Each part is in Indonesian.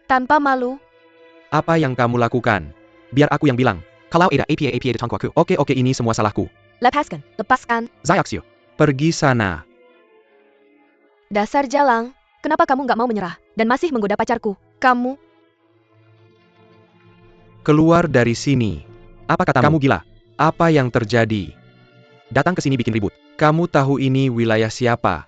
Tanpa malu. Apa yang kamu lakukan? Biar aku yang bilang. Kalau ada APA di tangku aku. Oke, ini semua salahku. Lepaskan. Lepaskan. Zayaksu. Pergi sana. Dasar jalang. Kenapa kamu nggak mau menyerah dan masih menggoda pacarku? Kamu. Keluar dari sini. Apa katamu? Kamu gila. Apa yang terjadi? Datang ke sini bikin ribut. Kamu tahu ini wilayah siapa?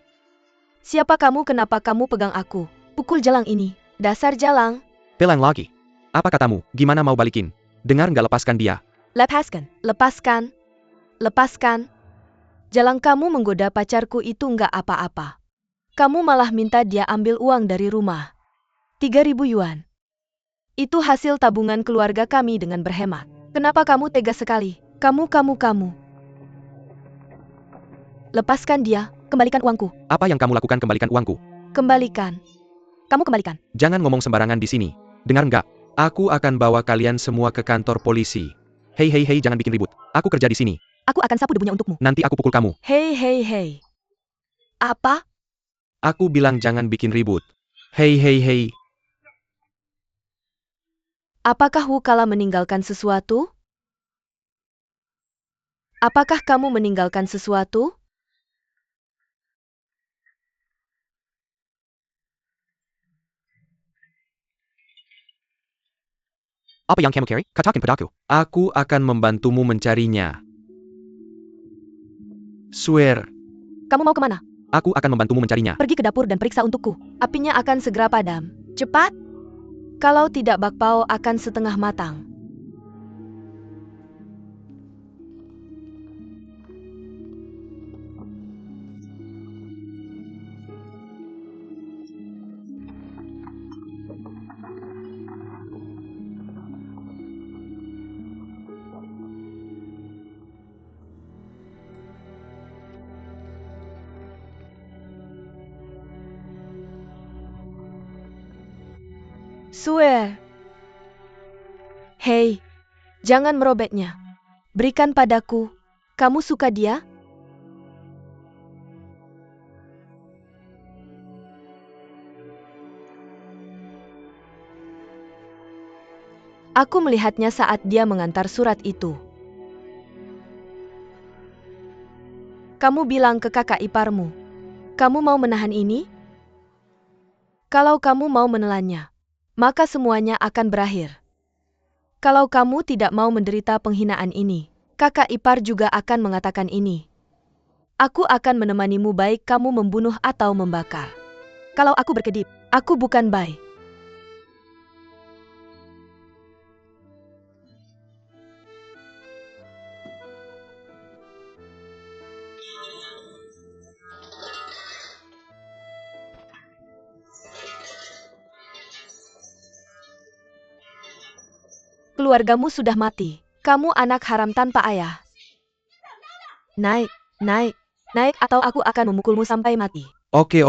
Siapa kamu? Kenapa kamu pegang aku? Pukul jalang ini. Dasar jalang. Pelan lagi. Apa katamu? Gimana mau balikin? Dengar nggak, lepaskan dia. Lepaskan. Lepaskan. Lepaskan. Jalang, kamu menggoda pacarku itu nggak apa-apa. Kamu malah minta dia ambil uang dari rumah. 3.000 yuan. Itu hasil tabungan keluarga kami dengan berhemat. Kenapa kamu tega sekali? Kamu. Lepaskan dia. Kembalikan uangku. Apa yang kamu lakukan? Kembalikan uangku. Kembalikan. Kamu kembalikan. Jangan ngomong sembarangan di sini. Dengar nggak? Aku akan bawa kalian semua ke kantor polisi. Hei, jangan bikin ribut. Aku kerja di sini. Aku akan sapu debunya untukmu. Nanti aku pukul kamu. Hei. Apa? Aku bilang jangan bikin ribut. Hei. Apakah Wukala meninggalkan sesuatu? Apakah kamu meninggalkan sesuatu? Apa yang kamu cari? Katakan padaku. Aku akan membantumu mencarinya. Swear. Kamu mau kemana? Aku akan membantumu mencarinya. Pergi ke dapur dan periksa untukku. Apinya akan segera padam. Cepat! Kalau tidak, bakpao akan setengah matang. Swear. Hei, jangan merobeknya. Berikan padaku. Kamu suka dia? Aku melihatnya saat dia mengantar surat itu. Kamu bilang ke kakak iparmu. Kamu mau menahan ini? Kalau kamu mau menelannya, maka semuanya akan berakhir. Kalau kamu tidak mau menderita penghinaan ini, kakak ipar juga akan mengatakan ini. Aku akan menemanimu baik kamu membunuh atau membakar. Kalau aku berkedip, aku bukan baik. Keluargamu sudah mati. Kamu anak haram tanpa ayah. Naik atau aku akan memukulmu sampai mati. Oke.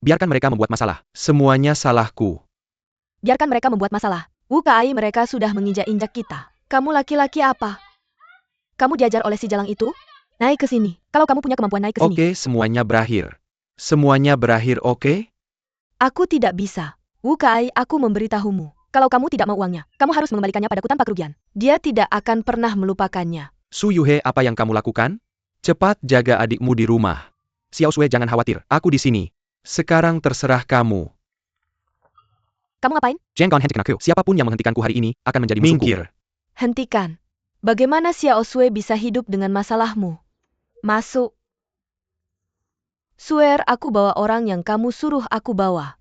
Biarkan mereka membuat masalah. Semuanya salahku. Biarkan mereka membuat masalah. Wukai, mereka sudah menginjak-injak kita. Kamu laki-laki apa? Kamu diajar oleh si jalang itu? Naik ke sini. Kalau kamu punya kemampuan, naik ke sini. Oke, semuanya berakhir. Semuanya berakhir, oke? Aku tidak bisa. Wukai, aku memberitahumu. Kalau kamu tidak mau uangnya, kamu harus mengembalikannya padaku tanpa kerugian. Dia tidak akan pernah melupakannya. Su Yuhe, apa yang kamu lakukan? Cepat jaga adikmu di rumah. Xiao Sui, jangan khawatir. Aku di sini. Sekarang terserah kamu. Kamu ngapain? Jangan hentikan aku. Siapapun yang menghentikanku hari ini, akan menjadi musuhku. Minggir. Hentikan. Bagaimana Xiao Sui bisa hidup dengan masalahmu? Masuk. Swear, aku bawa orang yang kamu suruh aku bawa.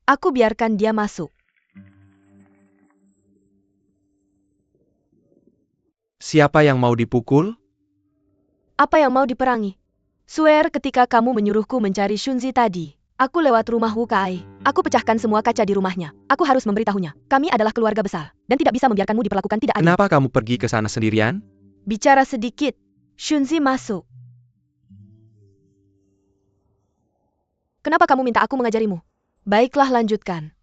Aku biarkan dia masuk. Siapa yang mau dipukul? Apa yang mau diperangi? Swear, ketika kamu menyuruhku mencari Shunzi tadi, aku lewat rumah Wukai. Aku pecahkan semua kaca di rumahnya. Aku harus memberitahunya. Kami adalah keluarga besar, dan tidak bisa membiarkanmu diperlakukan tidak adil. Kenapa kamu pergi ke sana sendirian? Bicara sedikit. Shunzi masuk. Kenapa kamu minta aku mengajarimu? Baiklah, lanjutkan.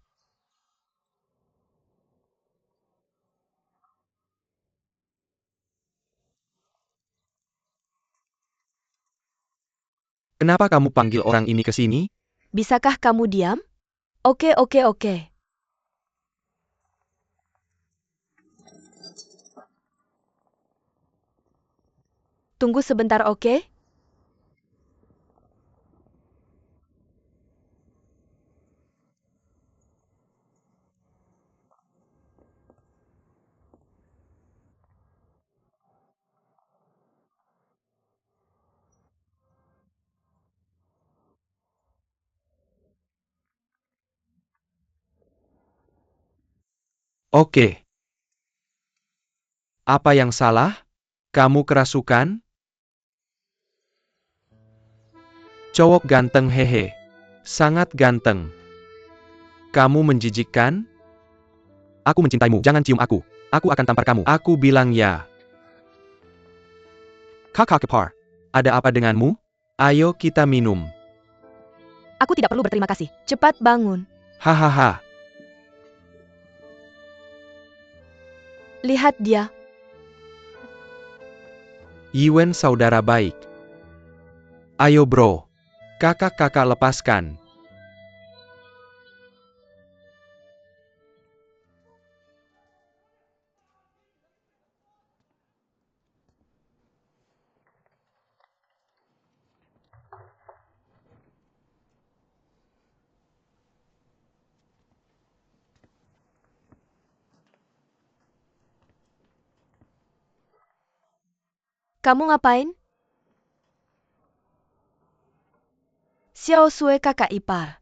Kenapa kamu panggil orang ini ke sini? Bisakah kamu diam? Oke, oke, oke. Tunggu sebentar, oke? Oke. Apa yang salah? Kamu kerasukan? Cowok ganteng hehe. Sangat ganteng. Kamu menjijikkan? Aku mencintaimu, jangan cium aku. Aku akan tampar kamu. Aku bilang ya. Kakak kepar. Ada apa denganmu? Ayo kita minum. Aku tidak perlu berterima kasih. Cepat bangun. Hahaha. Lihat dia. Yiwen saudara baik. Ayo bro. Kakak-kakak lepaskan. Kamu ngapain? Xiao Sue kakak ipar.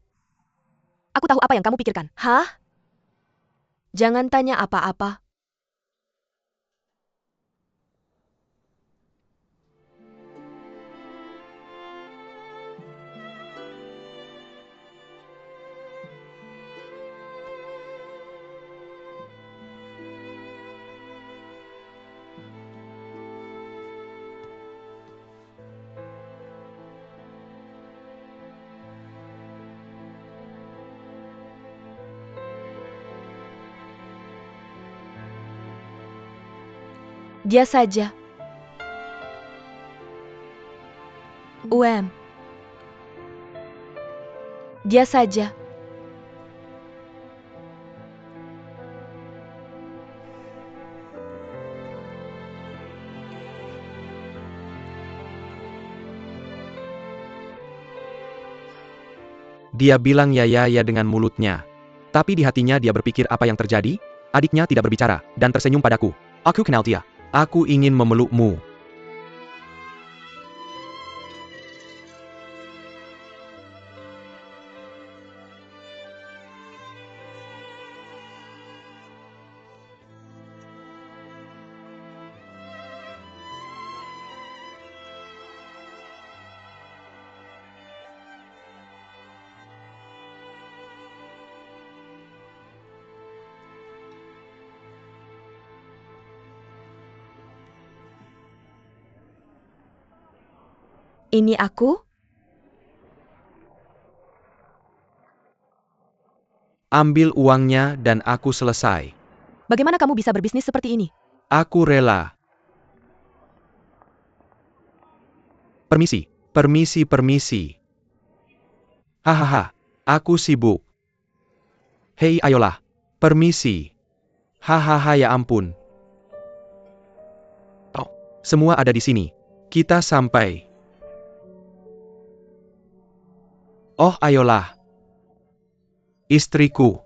Aku tahu apa yang kamu pikirkan. Hah? Jangan tanya apa-apa. Dia saja. Dia saja. Dia bilang ya dengan mulutnya. Tapi di hatinya dia berpikir apa yang terjadi? Adiknya tidak berbicara, dan tersenyum padaku. Aku kenal dia. Aku ingin memelukmu. Ini aku? Ambil uangnya dan aku selesai. Bagaimana kamu bisa berbisnis seperti ini? Aku rela. Permisi, permisi, permisi. Hahaha, aku sibuk. Hei ayolah, permisi. Hahaha ya ampun. Oh, semua ada di sini. Kita sampai. Oh ayolah. Istriku.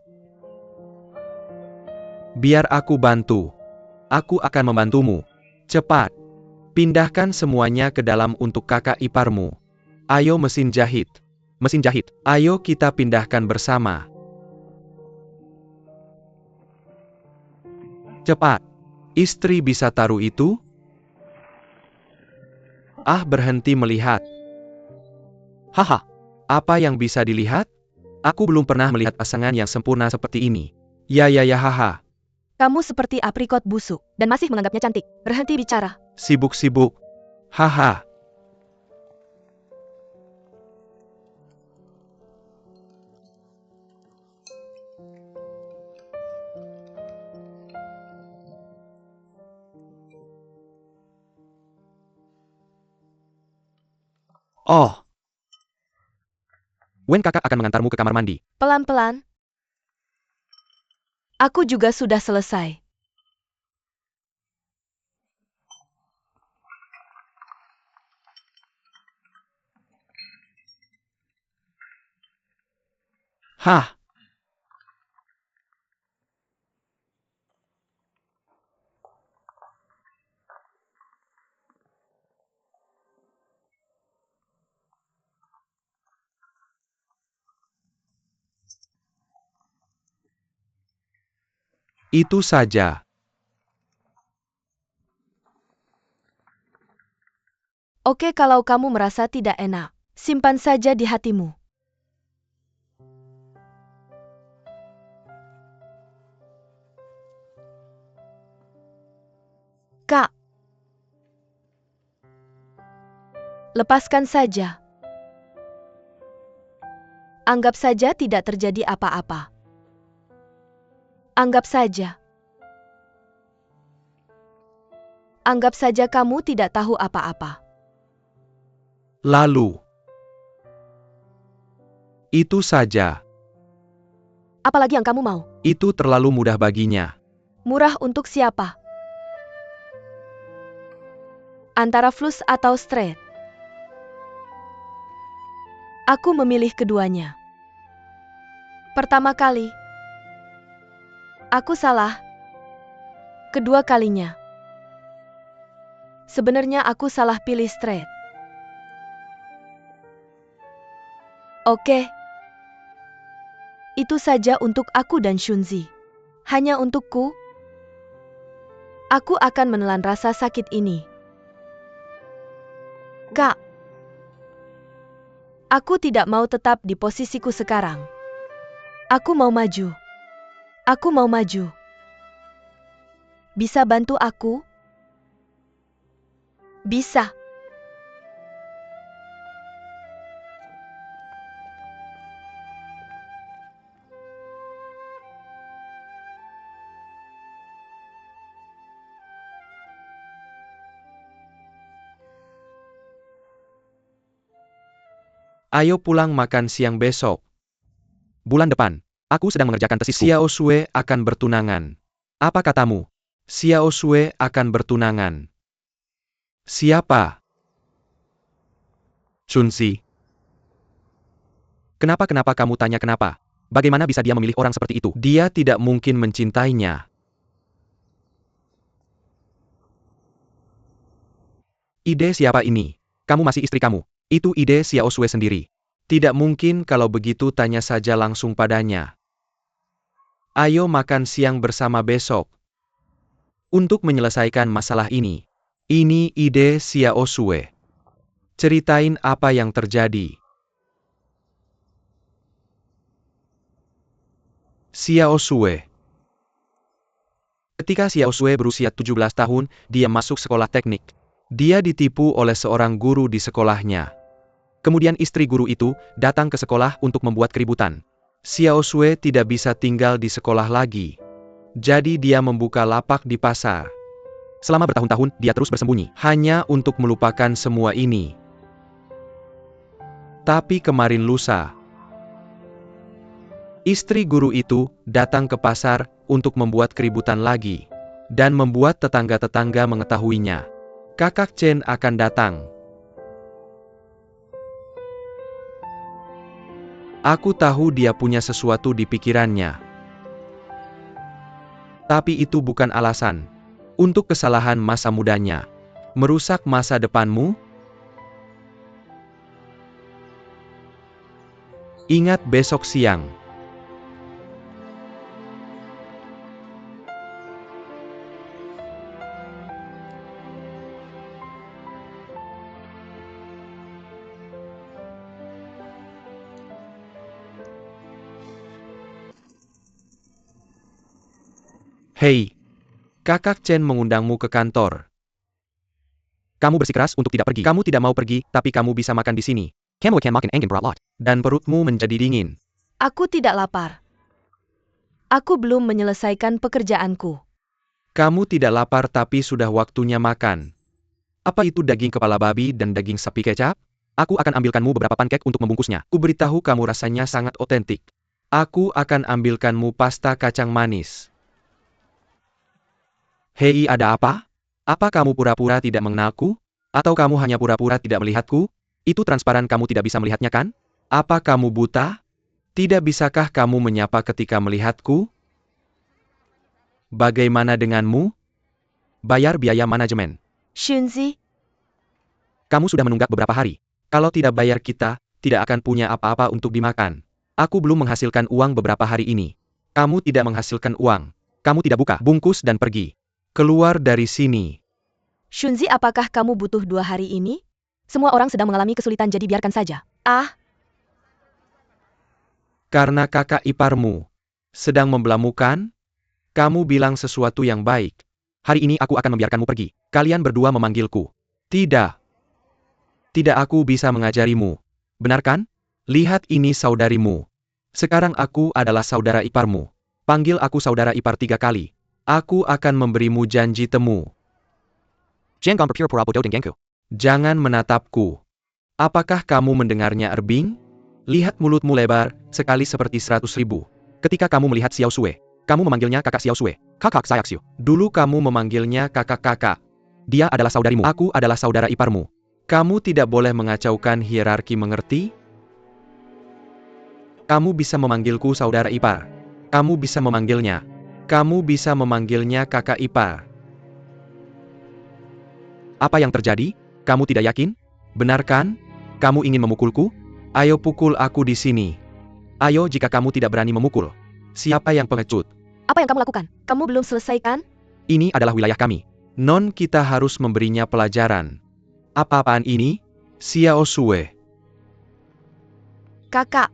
Biar aku bantu. Aku akan membantumu. Cepat. Pindahkan semuanya ke dalam untuk kakak iparmu. Ayo mesin jahit. Mesin jahit. Ayo kita pindahkan bersama. Cepat. Istri bisa taruh itu? Ah berhenti melihat. Haha. Apa yang bisa dilihat? Aku belum pernah melihat pasangan yang sempurna seperti ini. Ya haha. Kamu seperti aprikot busuk dan masih menganggapnya cantik. Berhenti bicara. Sibuk-sibuk. Haha. Oh. Wen kakak akan mengantarmu ke kamar mandi. Pelan-pelan. Aku juga sudah selesai. Hah? Itu saja. Oke, kalau kamu merasa tidak enak, simpan saja di hatimu. Kak, lepaskan saja. Anggap saja tidak terjadi apa-apa. Anggap saja. Anggap saja kamu tidak tahu apa-apa. Lalu. Itu saja. Apalagi yang kamu mau? Itu terlalu mudah baginya. Murah untuk siapa? Antara flus atau straight? Aku memilih keduanya. Pertama kali, aku salah. Kedua kalinya, sebenarnya aku salah pilih straight. Oke. Itu saja untuk aku dan Shunzi. Hanya untukku. Aku akan menelan rasa sakit ini. Kak, aku tidak mau tetap di posisiku sekarang. Aku mau maju. Aku mau maju. Bisa bantu aku? Bisa. Ayo pulang makan siang besok. Bulan depan, aku sedang mengerjakan tesisku. Xiao Sui akan bertunangan. Apa katamu? Xiao Sui akan bertunangan. Siapa? Chunzi. Kenapa kamu tanya kenapa? Bagaimana bisa dia memilih orang seperti itu? Dia tidak mungkin mencintainya. Ide siapa ini? Kamu masih istri kamu. Itu ide Xiao Sui sendiri. Tidak mungkin kalau begitu tanya saja langsung padanya. Ayo makan siang bersama besok. Untuk menyelesaikan masalah ini. Ini ide Xiao Sui. Ceritain apa yang terjadi. Xiao Sui. Ketika Xiao Sui berusia 17 tahun, dia masuk sekolah teknik. Dia ditipu oleh seorang guru di sekolahnya. Kemudian istri guru itu datang ke sekolah untuk membuat keributan. Xiao Sui tidak bisa tinggal di sekolah lagi. Jadi dia membuka lapak di pasar. Selama bertahun-tahun dia terus bersembunyi, hanya untuk melupakan semua ini. Tapi kemarin lusa, istri guru itu datang ke pasar untuk membuat keributan lagi. Dan membuat tetangga-tetangga mengetahuinya. Kakak Chen akan datang. Aku tahu dia punya sesuatu di pikirannya. Tapi itu bukan alasan untuk kesalahan masa mudanya. Merusak masa depanmu? Ingat besok siang. Hei, Kakak Chen mengundangmu ke kantor. Kamu bersikeras untuk tidak pergi. Kamu tidak mau pergi, tapi kamu bisa makan di sini. Kamu can makan engin berat. Dan perutmu menjadi dingin. Aku tidak lapar. Aku belum menyelesaikan pekerjaanku. Kamu tidak lapar tapi sudah waktunya makan. Apa itu daging kepala babi dan daging sapi kecap? Aku akan ambilkanmu beberapa pancake untuk membungkusnya. Ku beritahu kamu rasanya sangat otentik. Aku akan ambilkanmu pasta kacang manis. Hei, ada apa? Apa kamu pura-pura tidak mengenalku? Atau kamu hanya pura-pura tidak melihatku? Itu transparan, kamu tidak bisa melihatnya kan? Apa kamu buta? Tidak bisakah kamu menyapa ketika melihatku? Bagaimana denganmu? Bayar biaya manajemen. Shunzi, Kamu sudah menunggak beberapa hari. Kalau tidak bayar kita, tidak akan punya apa-apa untuk dimakan. Aku belum menghasilkan uang beberapa hari ini. Kamu tidak menghasilkan uang. Kamu tidak buka, bungkus dan pergi. Keluar dari sini. Shunzi, apakah kamu butuh 2 hari ini? Semua orang sedang mengalami kesulitan, jadi biarkan saja. Ah, Karena kakak iparmu sedang membelamukan, kamu bilang sesuatu yang baik. Hari ini aku akan membiarkanmu pergi. Kalian berdua memanggilku. Tidak. Tidak, aku bisa mengajarimu. Benar kan? Lihat, ini saudarimu. Sekarang aku adalah saudara iparmu. Panggil aku saudara ipar 3 kali. Aku akan memberimu janji temu. Jangan menatapku. Apakah kamu mendengarnya, Erbing? Lihat mulutmu lebar, sekali seperti 100.000. Ketika kamu melihat Xiao Sue, kamu memanggilnya kakak Xiao Sue. Kakak Sayaxiu. Dulu kamu memanggilnya kakak-kakak. Dia adalah saudarimu. Aku adalah saudara iparmu. Kamu tidak boleh mengacaukan hierarki, mengerti? Kamu bisa memanggilku saudara ipar. Kamu bisa memanggilnya. Kamu bisa memanggilnya kakak ipar. Apa yang terjadi? Kamu tidak yakin? Benar kan? Kamu ingin memukulku? Ayo pukul aku di sini. Ayo, jika kamu tidak berani memukul. Siapa yang pengecut? apa yang kamu lakukan? Kamu belum selesai kan? Ini adalah wilayah kami. Non, kita harus memberinya pelajaran. Apa-apaan ini? Xiao Sue. Kakak.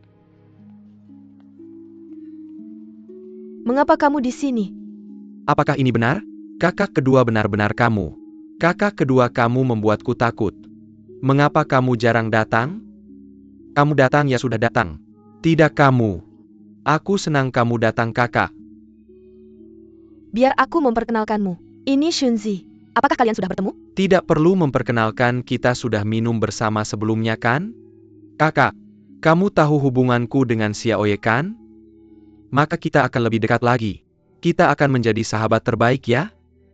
Mengapa kamu di sini? Apakah ini benar? Kakak kedua, benar-benar kamu. Kakak kedua, kamu membuatku takut. Mengapa kamu jarang datang? Kamu datang, ya sudah datang. Tidak kamu. Aku senang kamu datang, kakak. Biar aku memperkenalkanmu. Ini Shunzi. Apakah kalian sudah bertemu? Tidak perlu memperkenalkan, kita sudah minum bersama sebelumnya kan? Kakak, kamu tahu hubunganku dengan Xiaoye kan? Maka kita akan lebih dekat lagi. Kita akan menjadi sahabat terbaik ya?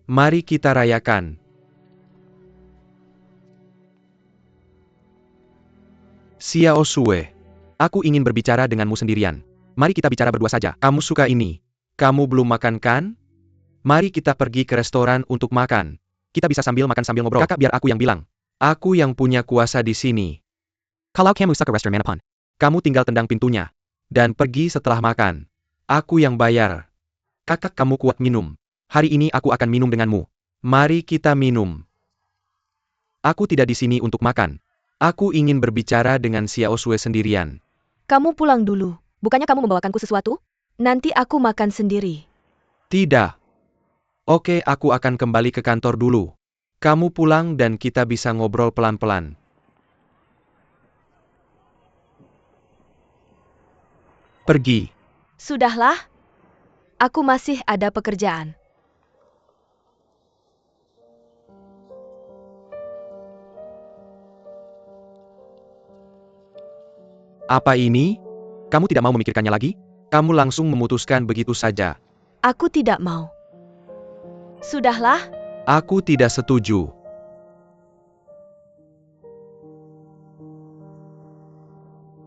Mari kita rayakan. Xiao Sue. Aku ingin berbicara denganmu sendirian. Mari kita bicara berdua saja. Kamu suka ini? Kamu belum makan kan? Mari kita pergi ke restoran untuk makan. Kita bisa sambil makan sambil ngobrol. Kakak, biar aku yang bilang. Aku yang punya kuasa di sini. Kalau kamu suka restoran manapun, kamu tinggal tendang pintunya. Dan pergi setelah makan. Aku yang bayar. Kakak, kamu kuat minum. Hari ini aku akan minum denganmu. Mari kita minum. Aku tidak di sini untuk makan. Aku ingin berbicara dengan Xiao Sue sendirian. Kamu pulang dulu. Bukannya kamu membawakanku sesuatu? Nanti aku makan sendiri. Tidak. Oke, aku akan kembali ke kantor dulu. Kamu pulang dan kita bisa ngobrol pelan-pelan. Pergi. Sudahlah. Aku masih ada pekerjaan. Apa ini? Kamu tidak mau memikirkannya lagi? Kamu langsung memutuskan begitu saja. Aku tidak mau. Sudahlah. Aku tidak setuju.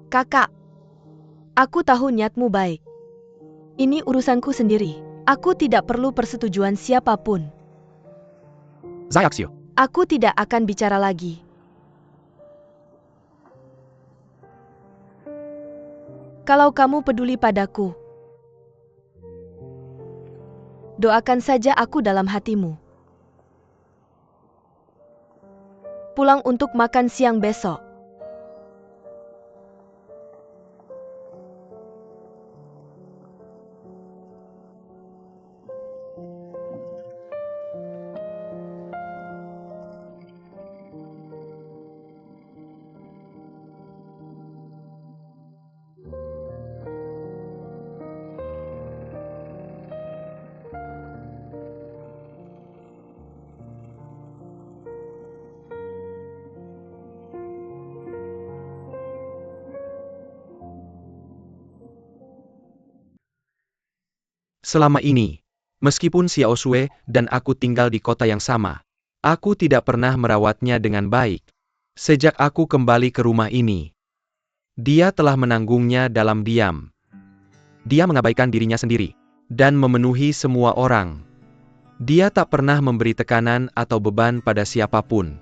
Kakak. Aku tahu niatmu baik. Ini urusanku sendiri. Aku tidak perlu persetujuan siapapun. Zayaxiu. Aku tidak akan bicara lagi. Kalau kamu peduli padaku, doakan saja aku dalam hatimu. Pulang untuk makan siang besok. Selama ini, meskipun Xiao Sui dan aku tinggal di kota yang sama, aku tidak pernah merawatnya dengan baik. Sejak aku kembali ke rumah ini, dia telah menanggungnya dalam diam. Dia mengabaikan dirinya sendiri dan memenuhi semua orang. Dia tak pernah memberi tekanan atau beban pada siapapun.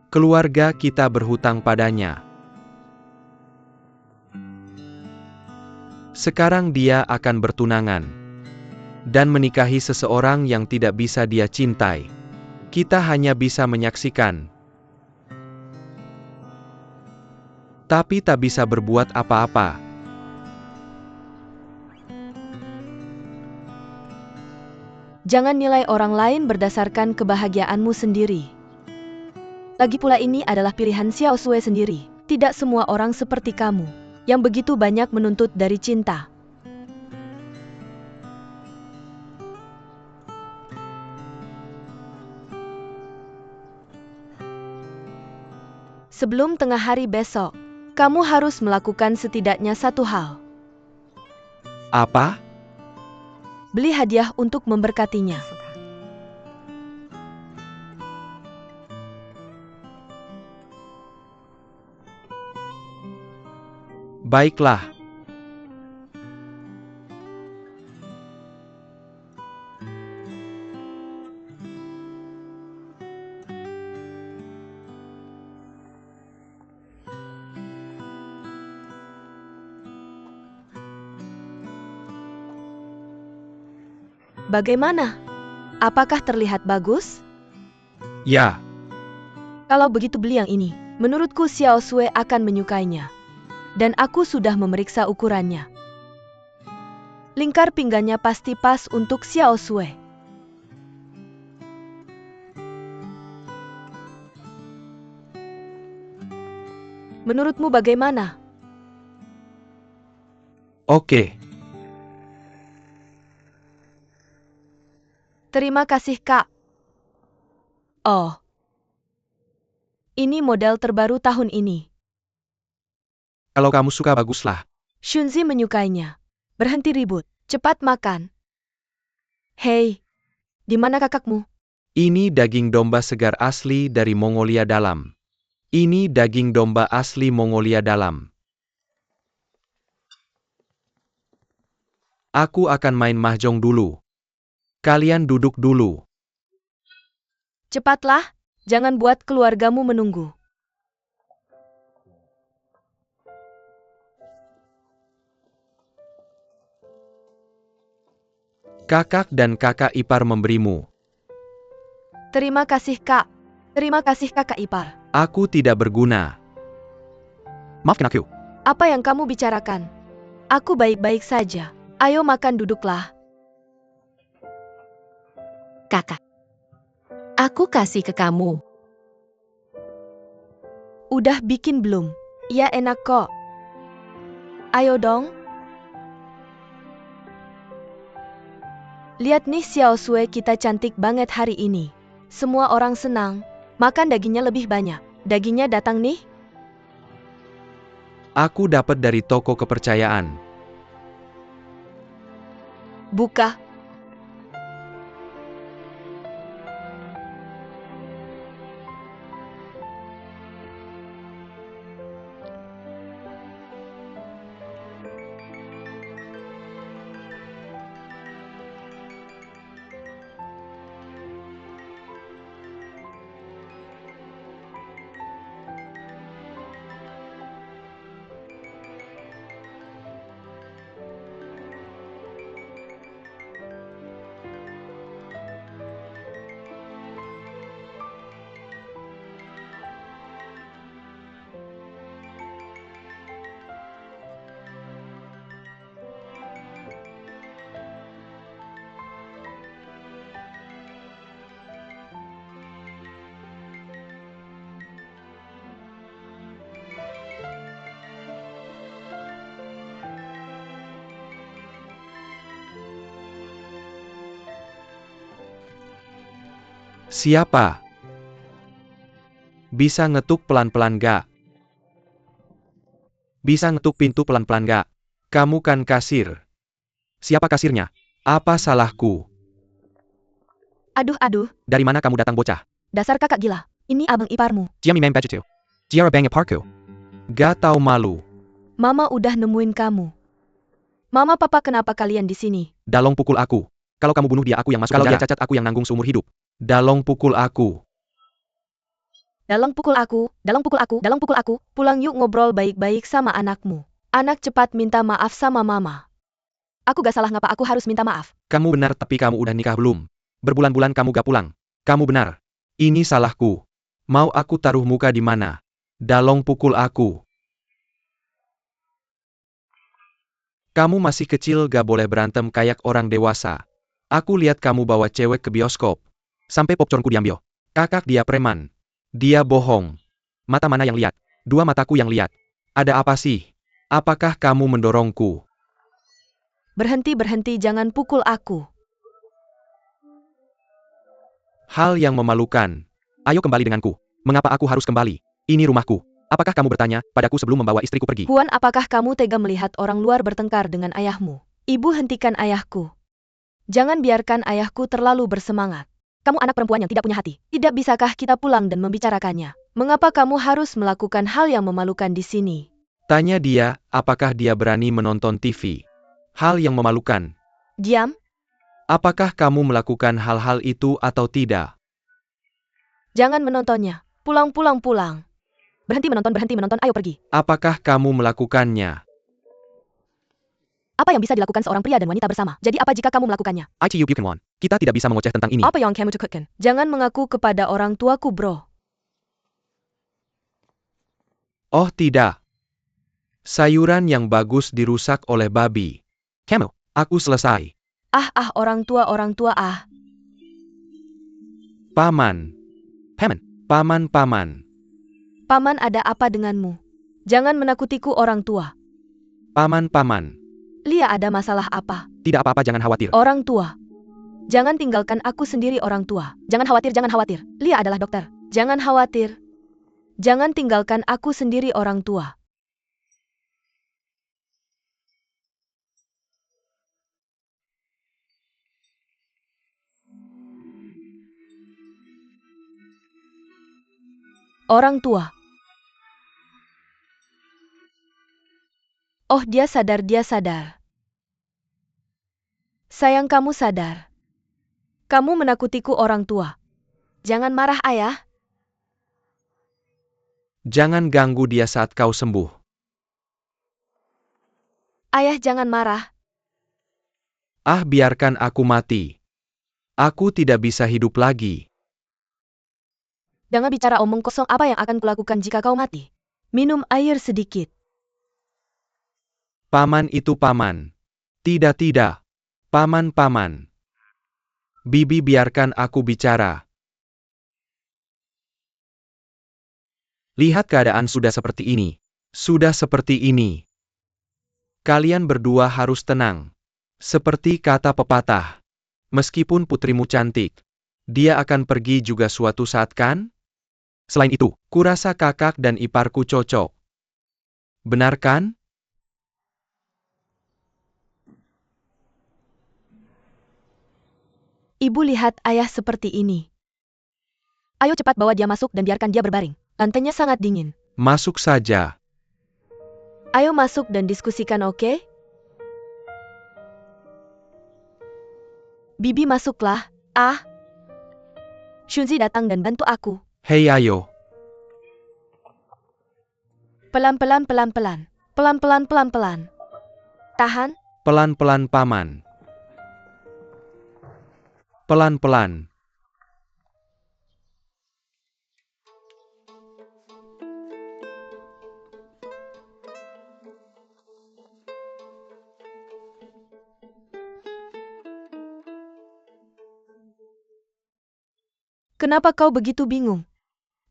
Keluarga kita berhutang padanya. Sekarang dia akan bertunangan dan menikahi seseorang yang tidak bisa dia cintai. Kita hanya bisa menyaksikan, tapi tak bisa berbuat apa-apa. Jangan nilai orang lain berdasarkan kebahagiaanmu sendiri. Lagi pula ini adalah pilihan Xiao Sui sendiri. Tidak semua orang seperti kamu, yang begitu banyak menuntut dari cinta. Sebelum tengah hari besok, kamu harus melakukan setidaknya satu hal. Apa? Beli hadiah untuk memberkatinya. Baiklah. Bagaimana? Apakah terlihat bagus? Ya, Kalau begitu beli yang ini. Menurutku Xiao Sui akan menyukainya. Dan aku sudah memeriksa ukurannya. Lingkar pinggangnya pasti pas untuk Xiao Sui. Menurutmu bagaimana? oke. Terima kasih, Kak. Oh. Ini model terbaru tahun ini. Kalau kamu suka baguslah. Shunzi menyukainya. Berhenti ribut. Cepat makan. Hei, di mana kakakmu? Ini daging domba segar asli dari Mongolia Dalam. Ini daging domba asli Mongolia Dalam. Aku akan main mahjong dulu. Kalian duduk dulu. Cepatlah, jangan buat keluargamu menunggu. Kakak dan kakak ipar memberimu. Terima kasih, Kak. Terima kasih, kakak ipar. Aku tidak berguna. Maafkan aku. Apa yang kamu bicarakan? Aku baik-baik saja. Ayo makan, duduklah. Kakak. Aku kasih ke kamu. Udah bikin belum? Ya enak kok. Ayo dong. Lihat nih Xiao Sui, kita cantik banget hari ini. Semua orang senang. Makan dagingnya lebih banyak. Dagingnya datang nih. Aku dapat dari toko kepercayaan. Buka. Siapa? Bisa ngetuk pelan-pelan gak? Bisa ngetuk pintu pelan-pelan gak? Kamu kan kasir. Siapa kasirnya? Apa salahku? Aduh, Dari mana kamu datang bocah? dasar kakak gila. Ini abang iparmu. Jia Mimang Bajitu. Jiara Bang Iparku. Gak tahu malu. Mama udah nemuin kamu. Mama papa kenapa kalian di sini? Dalong pukul aku. Kalau kamu bunuh dia aku yang masuk penjara. Kalau dia cacat aku yang nanggung seumur hidup. Dalong pukul aku. Dalong pukul aku. Pulang yuk ngobrol baik-baik sama anakmu. Anak cepat minta maaf sama mama. Aku gak salah ngapa aku harus minta maaf. Kamu benar tapi kamu udah nikah belum? Berbulan-bulan kamu gak pulang. Kamu benar. Ini salahku. Mau aku taruh muka di mana? Dalong pukul aku. Kamu masih kecil gak boleh berantem kayak orang dewasa. Aku lihat kamu bawa cewek ke bioskop. Sampai popcornku diambil. Kakak dia preman. Dia bohong. Mata mana yang lihat? Dua mataku yang lihat. Ada apa sih? Apakah kamu mendorongku? Berhenti, jangan pukul aku. Hal yang memalukan. Ayo kembali denganku. Mengapa aku harus kembali? Ini rumahku. Apakah kamu bertanya padaku sebelum membawa istriku pergi? Huan, apakah kamu tega melihat orang luar bertengkar dengan ayahmu? Ibu, hentikan ayahku. Jangan biarkan ayahku terlalu bersemangat. Kamu anak perempuan yang tidak punya hati. Tidak bisakah kita pulang dan membicarakannya? Mengapa kamu harus melakukan hal yang memalukan di sini? Tanya dia, apakah dia berani menonton TV. Hal yang memalukan. Diam. Apakah kamu melakukan hal-hal itu atau tidak? Jangan menontonnya. Pulang. Berhenti menonton, ayo pergi. Apakah kamu melakukannya? Apa yang bisa dilakukan seorang pria dan wanita bersama? Jadi apa jika kamu melakukannya? ITU Buchenwon. Kita tidak bisa mengoceh tentang ini. Apa yang kamu lakukan? Jangan mengaku kepada orang tuaku, bro. Oh tidak. Sayuran yang bagus dirusak oleh babi. Kamu, aku selesai. Orang tua. Paman. Paman. Paman, ada apa denganmu? Jangan menakutiku orang tua. Paman. Lia, ada masalah apa? Tidak apa-apa, jangan khawatir. Orang tua. Jangan tinggalkan aku sendiri, orang tua. Jangan khawatir. Lia adalah dokter. Jangan khawatir. Jangan tinggalkan aku sendiri, orang tua. Orang tua. Oh, dia sadar. Sayang, kamu sadar. Kamu menakutiku, orang tua. Jangan marah, ayah. Jangan ganggu dia saat kau sembuh. Ayah, jangan marah. Biarkan aku mati. Aku tidak bisa hidup lagi. Jangan bicara omong kosong. Apa yang akan kulakukan jika kau mati? Minum air sedikit. Paman itu paman. Tidak. Paman. Bibi, biarkan aku bicara. Lihat keadaan sudah seperti ini. Kalian berdua harus tenang. Seperti kata pepatah. Meskipun putrimu cantik, dia akan pergi juga suatu saat, kan? Selain itu, kurasa kakak dan iparku cocok. Benar kan? Ibu, lihat ayah seperti ini. Ayo cepat bawa dia masuk dan biarkan dia berbaring. Lantainya sangat dingin. Masuk saja. Ayo masuk dan diskusikan, oke? Bibi, masuklah. Shunzi, datang dan bantu aku. Hei, ayo. Pelan-pelan. Tahan. Pelan-pelan, paman. Pelan-pelan. Kenapa kau begitu bingung?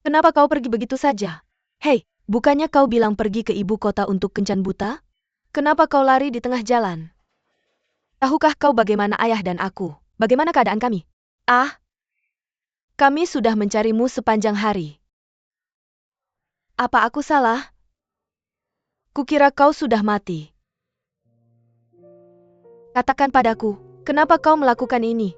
Kenapa kau pergi begitu saja? Hei, bukannya kau bilang pergi ke ibu kota untuk kencan buta? Kenapa kau lari di tengah jalan? Tahukah kau bagaimana ayah dan aku? Bagaimana keadaan kami? Kami sudah mencarimu sepanjang hari. Apa aku salah? Kukira kau sudah mati. Katakan padaku, kenapa kau melakukan ini?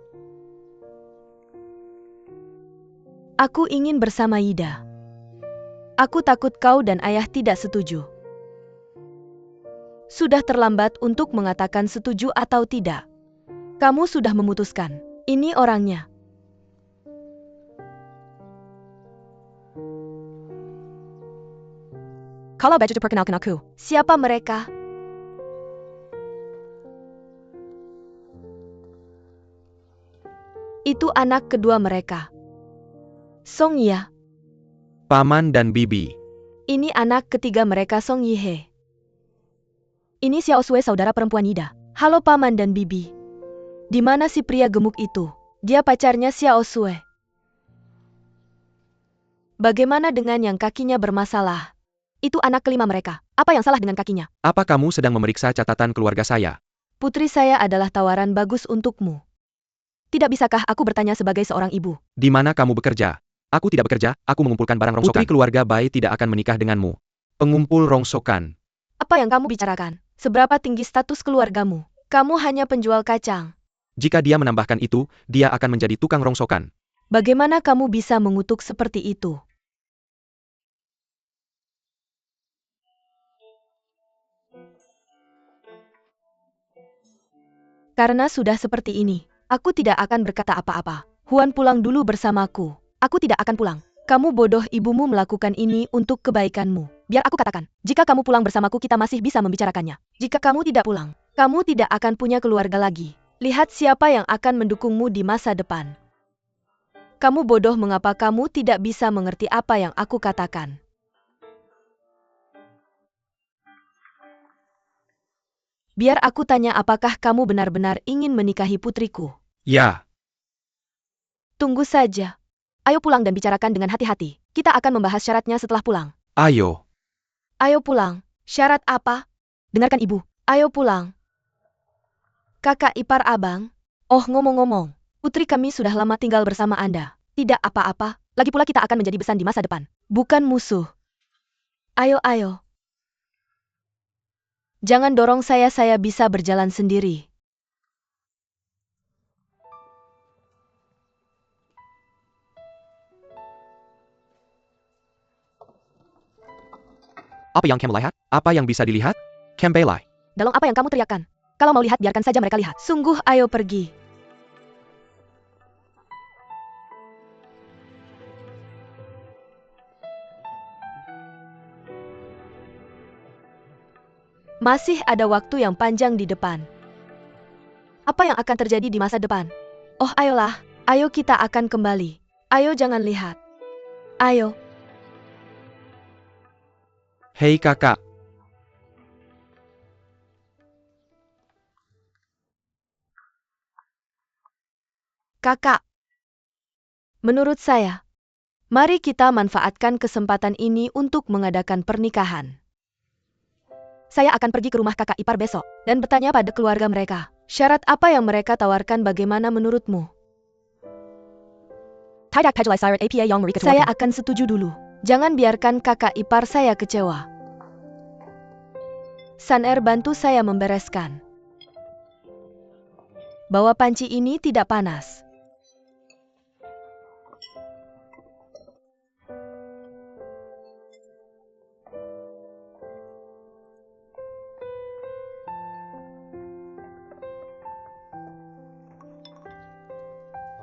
Aku ingin bersama Ida. Aku takut kau dan ayah tidak setuju. Sudah terlambat untuk mengatakan setuju atau tidak. Kamu sudah memutuskan. Ini orangnya. Kalau baju perkenalkan aku. Siapa mereka? Itu anak kedua mereka. Song Ya. Paman dan bibi. Ini anak ketiga mereka, Song Yihe. Ini Xiao Sue, saudara perempuan Ida. Halo paman dan bibi. Di mana si pria gemuk itu? Dia pacarnya Xiao Sue. Bagaimana dengan yang kakinya bermasalah? Itu anak kelima mereka. Apa yang salah dengan kakinya? Apa kamu sedang memeriksa catatan keluarga saya? Putri saya adalah tawaran bagus untukmu. Tidak bisakah aku bertanya sebagai seorang ibu? Di mana kamu bekerja? Aku tidak bekerja, aku mengumpulkan barang rongsokan. Putri keluarga Bai tidak akan menikah denganmu. Pengumpul rongsokan. Apa yang kamu bicarakan? Seberapa tinggi status keluargamu? Kamu hanya penjual kacang. Jika dia menambahkan itu, dia akan menjadi tukang rongsokan. Bagaimana kamu bisa mengutuk seperti itu? Karena sudah seperti ini, aku tidak akan berkata apa-apa. Huan pulang dulu bersamaku. Aku tidak akan pulang. Kamu bodoh, ibumu melakukan ini untuk kebaikanmu. Biar aku katakan, jika kamu pulang bersamaku kita masih bisa membicarakannya. Jika kamu tidak pulang, kamu tidak akan punya keluarga lagi. Lihat siapa yang akan mendukungmu di masa depan. Kamu bodoh, mengapa kamu tidak bisa mengerti apa yang aku katakan? Biar aku tanya, apakah kamu benar-benar ingin menikahi putriku? Ya. Tunggu saja. Ayo pulang dan bicarakan dengan hati-hati. Kita akan membahas syaratnya setelah pulang. Ayo. Ayo pulang. Syarat apa? Dengarkan ibu. Ayo pulang. Kakak ipar abang. Oh, ngomong-ngomong. Putri kami sudah lama tinggal bersama Anda. Tidak apa-apa. Lagi pula kita akan menjadi besan di masa depan. Bukan musuh. Ayo. Jangan dorong saya bisa berjalan sendiri. Apa yang kamu lihat? Apa yang bisa dilihat? Kembali. Dalong, apa yang kamu teriakkan? Kalau mau lihat, biarkan saja mereka lihat. Sungguh, ayo pergi. Masih ada waktu yang panjang di depan. Apa yang akan terjadi di masa depan? Oh, ayolah. Ayo kita akan kembali. Ayo jangan lihat. Ayo. Hei kakak. Kakak. Menurut saya, mari kita manfaatkan kesempatan ini untuk mengadakan pernikahan. Saya akan pergi ke rumah kakak ipar besok dan bertanya pada keluarga mereka. Syarat apa yang mereka tawarkan, bagaimana menurutmu? Saya akan setuju dulu. Jangan biarkan kakak ipar saya kecewa. Saner, bantu saya membereskan. Bawa panci ini tidak panas.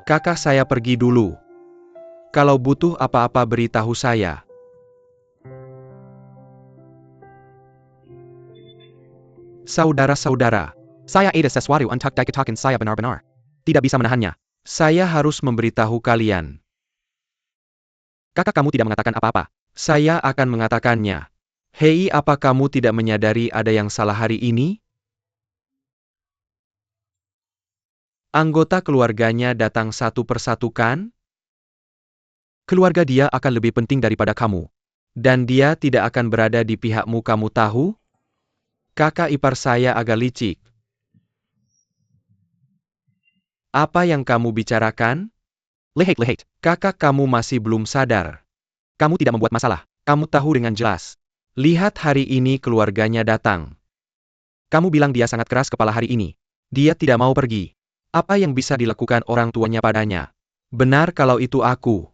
Kakak saya pergi dulu. Kalau butuh apa-apa beritahu saya. Saudara-saudara, saya ada sesuatu untuk dikatakan, saya benar-benar tidak bisa menahannya. Saya harus memberitahu kalian. Kakak kamu tidak mengatakan apa-apa. Saya akan mengatakannya. Hei, apa kamu tidak menyadari ada yang salah hari ini? Anggota keluarganya datang satu persatu kan? Keluarga dia akan lebih penting daripada kamu. Dan dia tidak akan berada di pihakmu, kamu tahu? Kakak ipar saya agak licik. Apa yang kamu bicarakan? Lihat. Kakak kamu masih belum sadar. Kamu tidak membuat masalah. Kamu tahu dengan jelas. Lihat hari ini keluarganya datang. Kamu bilang dia sangat keras kepala hari ini. Dia tidak mau pergi. Apa yang bisa dilakukan orang tuanya padanya? Benar kalau itu aku.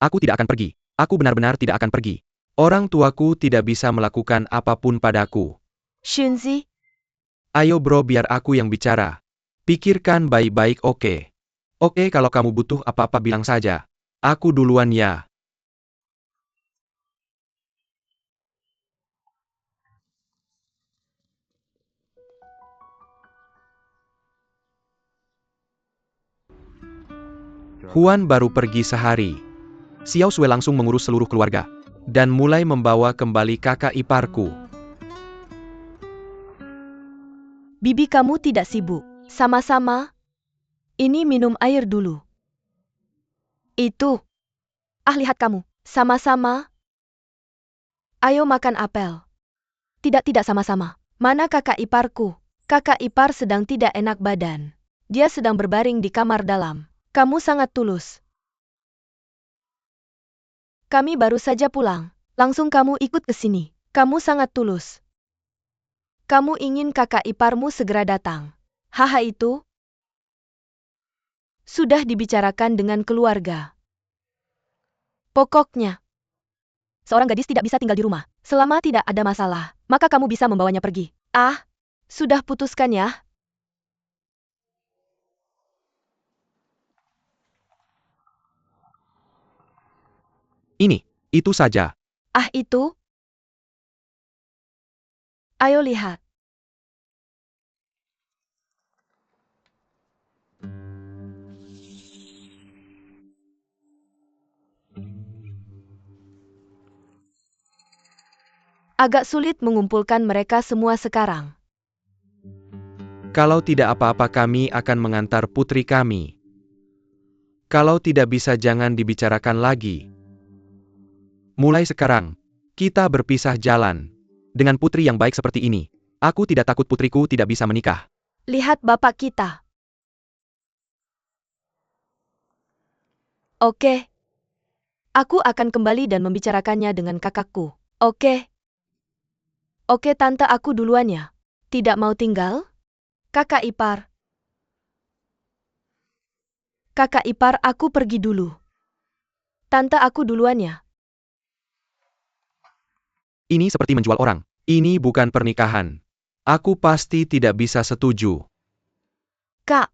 Aku tidak akan pergi. Aku benar-benar tidak akan pergi. Orang tuaku tidak bisa melakukan apapun padaku. Shunzi, Ayo bro, biar aku yang bicara. Pikirkan baik-baik, oke? Oke, kalau kamu butuh apa-apa bilang saja. Aku duluan ya. Huan baru pergi sehari. Xiao Sui langsung mengurus seluruh keluarga. Dan mulai membawa kembali kakak iparku. bibi kamu tidak sibuk. Sama-sama. Ini minum air dulu. Itu. Ah, lihat kamu. Sama-sama. Ayo makan apel. Tidak sama-sama. Mana kakak iparku? Kakak ipar sedang tidak enak badan. Dia sedang berbaring di kamar dalam. Kamu sangat tulus. Kami baru saja pulang. Langsung kamu ikut ke sini. Kamu sangat tulus. Kamu ingin kakak iparmu segera datang. Haha, itu sudah dibicarakan dengan keluarga. Pokoknya, seorang gadis tidak bisa tinggal di rumah. Selama tidak ada masalah, maka kamu bisa membawanya pergi. Ah, sudah putuskan ya? Itu saja. Ah, itu? Ayo lihat. Agak sulit mengumpulkan mereka semua sekarang. Kalau tidak apa-apa kami akan mengantar putri kami. Kalau tidak bisa jangan dibicarakan lagi. Mulai sekarang, kita berpisah jalan. Dengan putri yang baik seperti ini, aku tidak takut putriku tidak bisa menikah. Lihat bapak kita. Oke. Aku akan kembali dan membicarakannya dengan kakakku. Oke. Oke tante, aku duluan ya. Tidak mau tinggal? Kakak ipar. Kakak ipar, aku pergi dulu. Tante, aku duluan ya. Ini seperti menjual orang. Ini bukan pernikahan. Aku pasti tidak bisa setuju. Kak.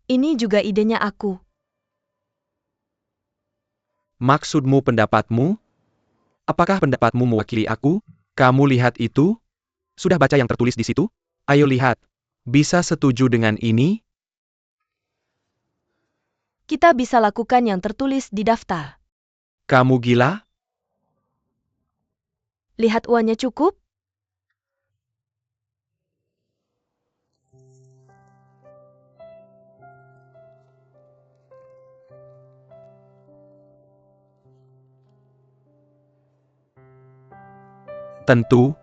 Ini juga idenya aku. Maksudmu pendapatmu? Apakah pendapatmu mewakili aku? Kamu lihat itu? Sudah baca yang tertulis di situ? Ayo lihat. Bisa setuju dengan ini? Kita bisa lakukan yang tertulis di daftar. Kamu gila? Lihat uangnya cukup? Tentu.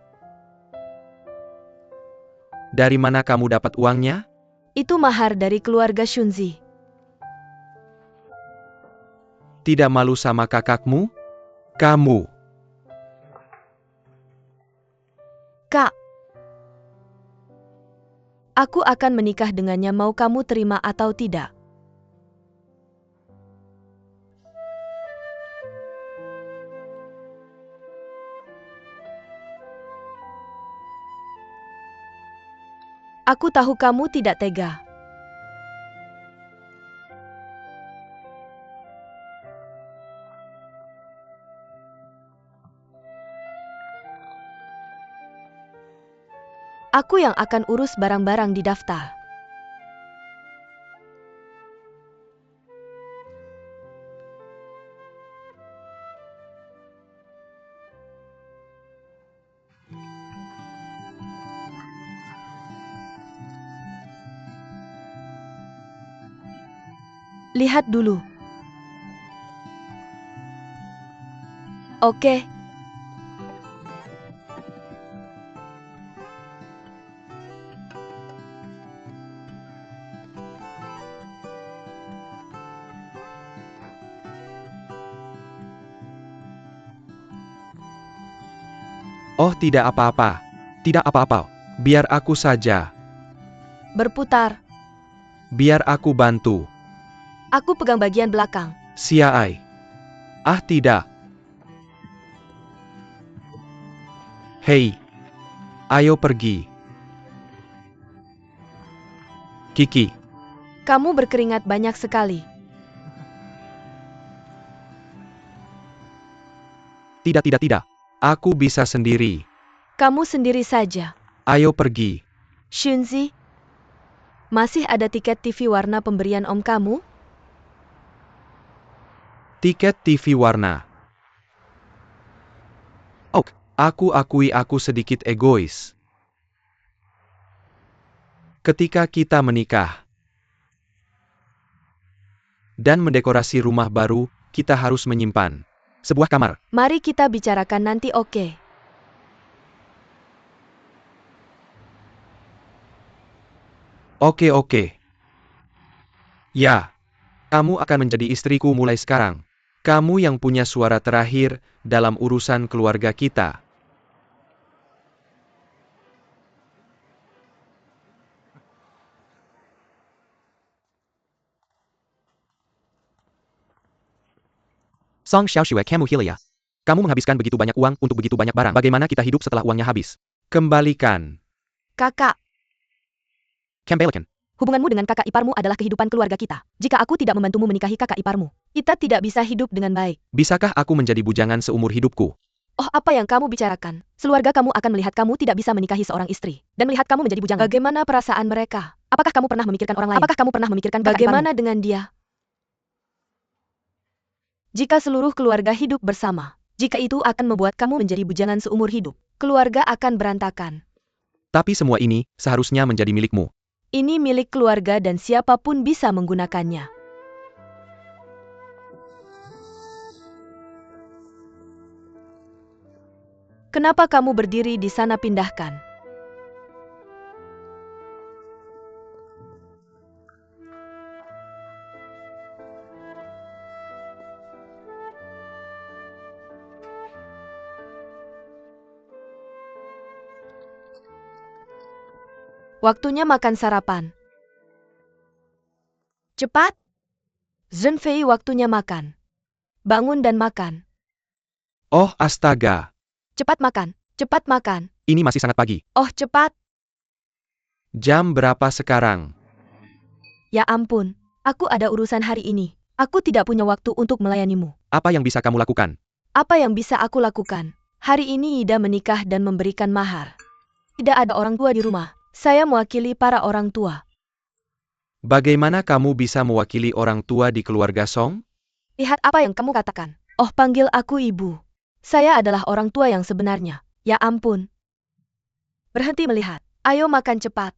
Dari mana kamu dapat uangnya? Itu mahar dari keluarga Shunzi. Tidak malu sama kakakmu? Kamu. Kak. Aku akan menikah dengannya, mau kamu terima atau tidak. Aku tahu kamu tidak tega. Aku yang akan urus barang-barang di daftar. Lihat dulu. Oke. Oh, tidak apa-apa. Tidak apa-apa. Biar aku saja. Berputar. Biar aku bantu. Aku pegang bagian belakang. Siai. Ah tidak. Hei. Ayo pergi. Kiki. Kamu berkeringat banyak sekali. Tidak. Aku bisa sendiri. Kamu sendiri saja. Ayo pergi. Shunzi, masih ada tiket TV warna pemberian om kamu? Tiket TV warna. Ok, aku akui aku sedikit egois. Ketika kita menikah dan mendekorasi rumah baru, kita harus menyimpan sebuah kamar. Mari kita bicarakan nanti, oke? Oke. Ya, kamu akan menjadi istriku mulai sekarang. Kamu yang punya suara terakhir dalam urusan keluarga kita. Song Xiaoxue kamu Hilia. Kamu menghabiskan begitu banyak uang untuk begitu banyak barang. Bagaimana kita hidup setelah uangnya habis? Kembalikan. Kakak, Kembalikan. hubunganmu dengan kakak iparmu adalah kehidupan keluarga kita. Jika aku tidak membantumu menikahi kakak iparmu, kita tidak bisa hidup dengan baik. Bisakah aku menjadi bujangan seumur hidupku? Oh, apa yang kamu bicarakan? Keluarga kamu akan melihat kamu tidak bisa menikahi seorang istri, dan melihat kamu menjadi bujangan. Bagaimana perasaan mereka? Apakah kamu pernah memikirkan orang lain? Apakah kamu pernah memikirkan kakak bagaimana iparmu? Dengan dia? Jika seluruh keluarga hidup bersama, jika itu akan membuat kamu menjadi bujangan seumur hidup, keluarga akan berantakan. Tapi semua ini seharusnya menjadi milikmu. Ini milik keluarga dan siapapun bisa menggunakannya. Kenapa kamu berdiri di sana? Pindahkan. Waktunya makan sarapan. Cepat. Zhenfei, waktunya makan. Bangun dan makan. Oh astaga. Cepat makan. Cepat makan. Ini masih sangat pagi. Oh, cepat. Jam berapa sekarang? Ya ampun. Aku ada urusan hari ini. Aku tidak punya waktu untuk melayanimu. Apa yang bisa kamu lakukan? Apa yang bisa aku lakukan? Hari ini Ida menikah dan memberikan mahar. Tidak ada orang tua di rumah. Saya mewakili para orang tua. Bagaimana kamu bisa mewakili orang tua di keluarga Song? Lihat apa yang kamu katakan. Oh, panggil aku ibu. Saya adalah orang tua yang sebenarnya. Ya ampun. Berhenti melihat. Ayo makan cepat.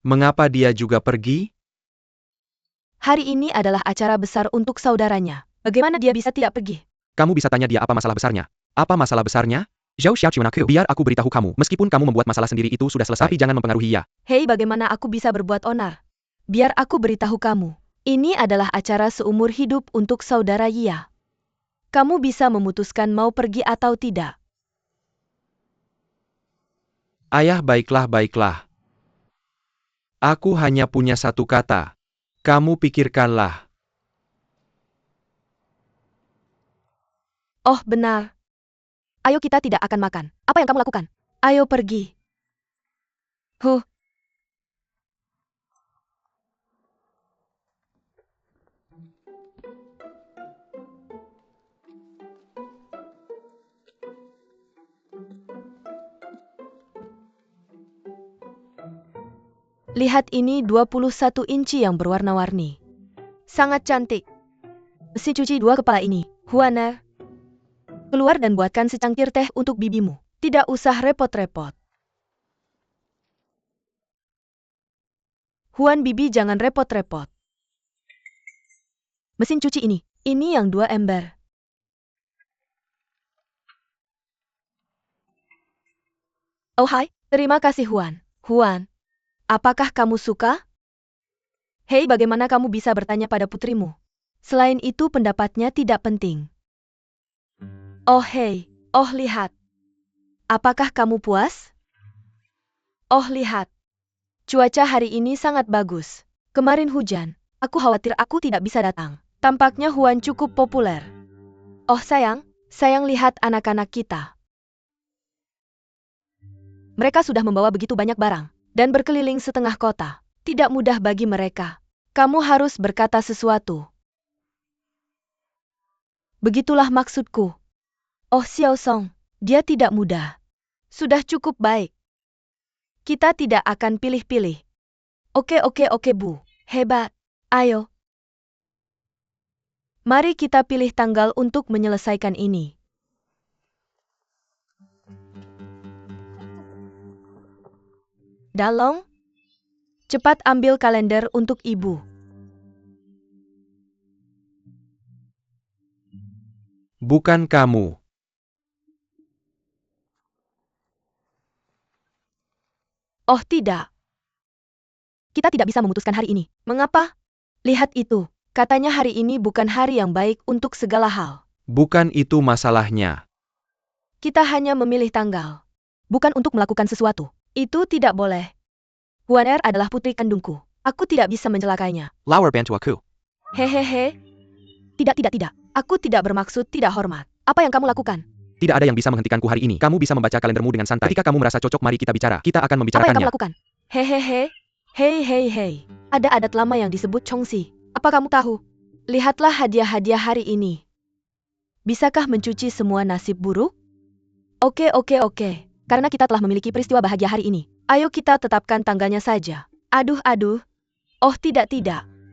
Mengapa dia juga pergi? Hari ini adalah acara besar untuk saudaranya. Bagaimana dia bisa tidak pergi? Kamu bisa tanya dia apa masalah besarnya. Apa masalah besarnya? Zhou Xiaochunaku, biar aku beritahu kamu. Meskipun kamu membuat masalah sendiri itu sudah selesai, tapi jangan mempengaruhi ia. Hei, bagaimana aku bisa berbuat onar? Biar aku beritahu kamu. Ini adalah acara seumur hidup untuk saudara Yia. Kamu bisa memutuskan mau pergi atau tidak. Ayah, baiklah. Aku hanya punya satu kata. Kamu pikirkanlah. Oh, benar. Ayo, kita tidak akan makan. Apa yang kamu lakukan? Ayo pergi. Huh. Lihat ini 21 inci yang berwarna-warni. Sangat cantik. Mesin cuci 2 kepala ini. Huaner. Keluar dan buatkan secangkir teh untuk bibimu. Tidak usah repot-repot. Huan, bibi jangan repot-repot. Mesin cuci ini yang 2 ember. Oh hai, terima kasih Huan. Huan, apakah kamu suka? Hei, bagaimana kamu bisa bertanya pada putrimu? Selain itu pendapatnya tidak penting. Oh hei, oh lihat. Apakah kamu puas? Oh lihat. Cuaca hari ini sangat bagus. Kemarin hujan. Aku khawatir aku tidak bisa datang. Tampaknya Huan cukup populer. Oh sayang, lihat anak-anak kita. Mereka sudah membawa begitu banyak barang dan berkeliling setengah kota. Tidak mudah bagi mereka. Kamu harus berkata sesuatu. Begitulah maksudku. Oh Xiao Song, dia tidak mudah. Sudah cukup baik. Kita tidak akan pilih-pilih. Oke Bu. Hebat. Ayo. Mari kita pilih tanggal untuk menyelesaikan ini. Dalong, cepat ambil kalender untuk ibu. Bukan kamu. Oh tidak. Kita tidak bisa memutuskan hari ini. Mengapa? Lihat itu. Katanya hari ini bukan hari yang baik untuk segala hal. Bukan itu masalahnya. Kita hanya memilih tanggal. Bukan untuk melakukan sesuatu. Itu tidak boleh. Huan Er adalah putri kandungku. Aku tidak bisa mencelakainya. Lauer bantu aku. Hehehe. Tidak. Aku tidak bermaksud tidak hormat. Apa yang kamu lakukan? Tidak ada yang bisa menghentikanku hari ini. Kamu bisa membaca kalendermu dengan santai. Ketika kamu merasa cocok, mari kita bicara. Kita akan Apa yang membicarakannya. kamu lakukan? Hehehe. Hei. Ada adat lama yang disebut Chongsi. Apa kamu tahu? Lihatlah hadiah-hadiah hari ini. Bisakah mencuci semua nasib buruk? Oke. Karena kita telah memiliki peristiwa bahagia hari ini. Ayo kita tetapkan tanggalnya saja. Aduh. Oh tidak.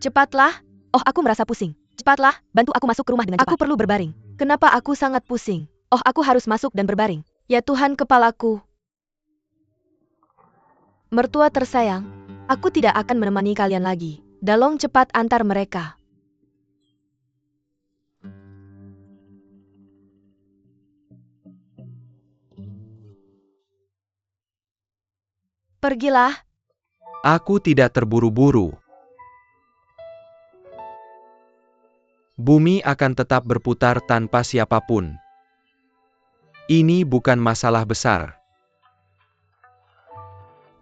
Cepatlah. Oh aku merasa pusing. Cepatlah, bantu aku masuk ke rumah dengan cepat. Aku perlu berbaring. Kenapa aku sangat pusing? Oh aku harus masuk dan berbaring. Ya Tuhan kepalaku. Mertua tersayang, aku tidak akan menemani kalian lagi. Dalong cepat antar mereka. Pergilah. Aku tidak terburu-buru. Bumi akan tetap berputar tanpa siapapun. Ini bukan masalah besar.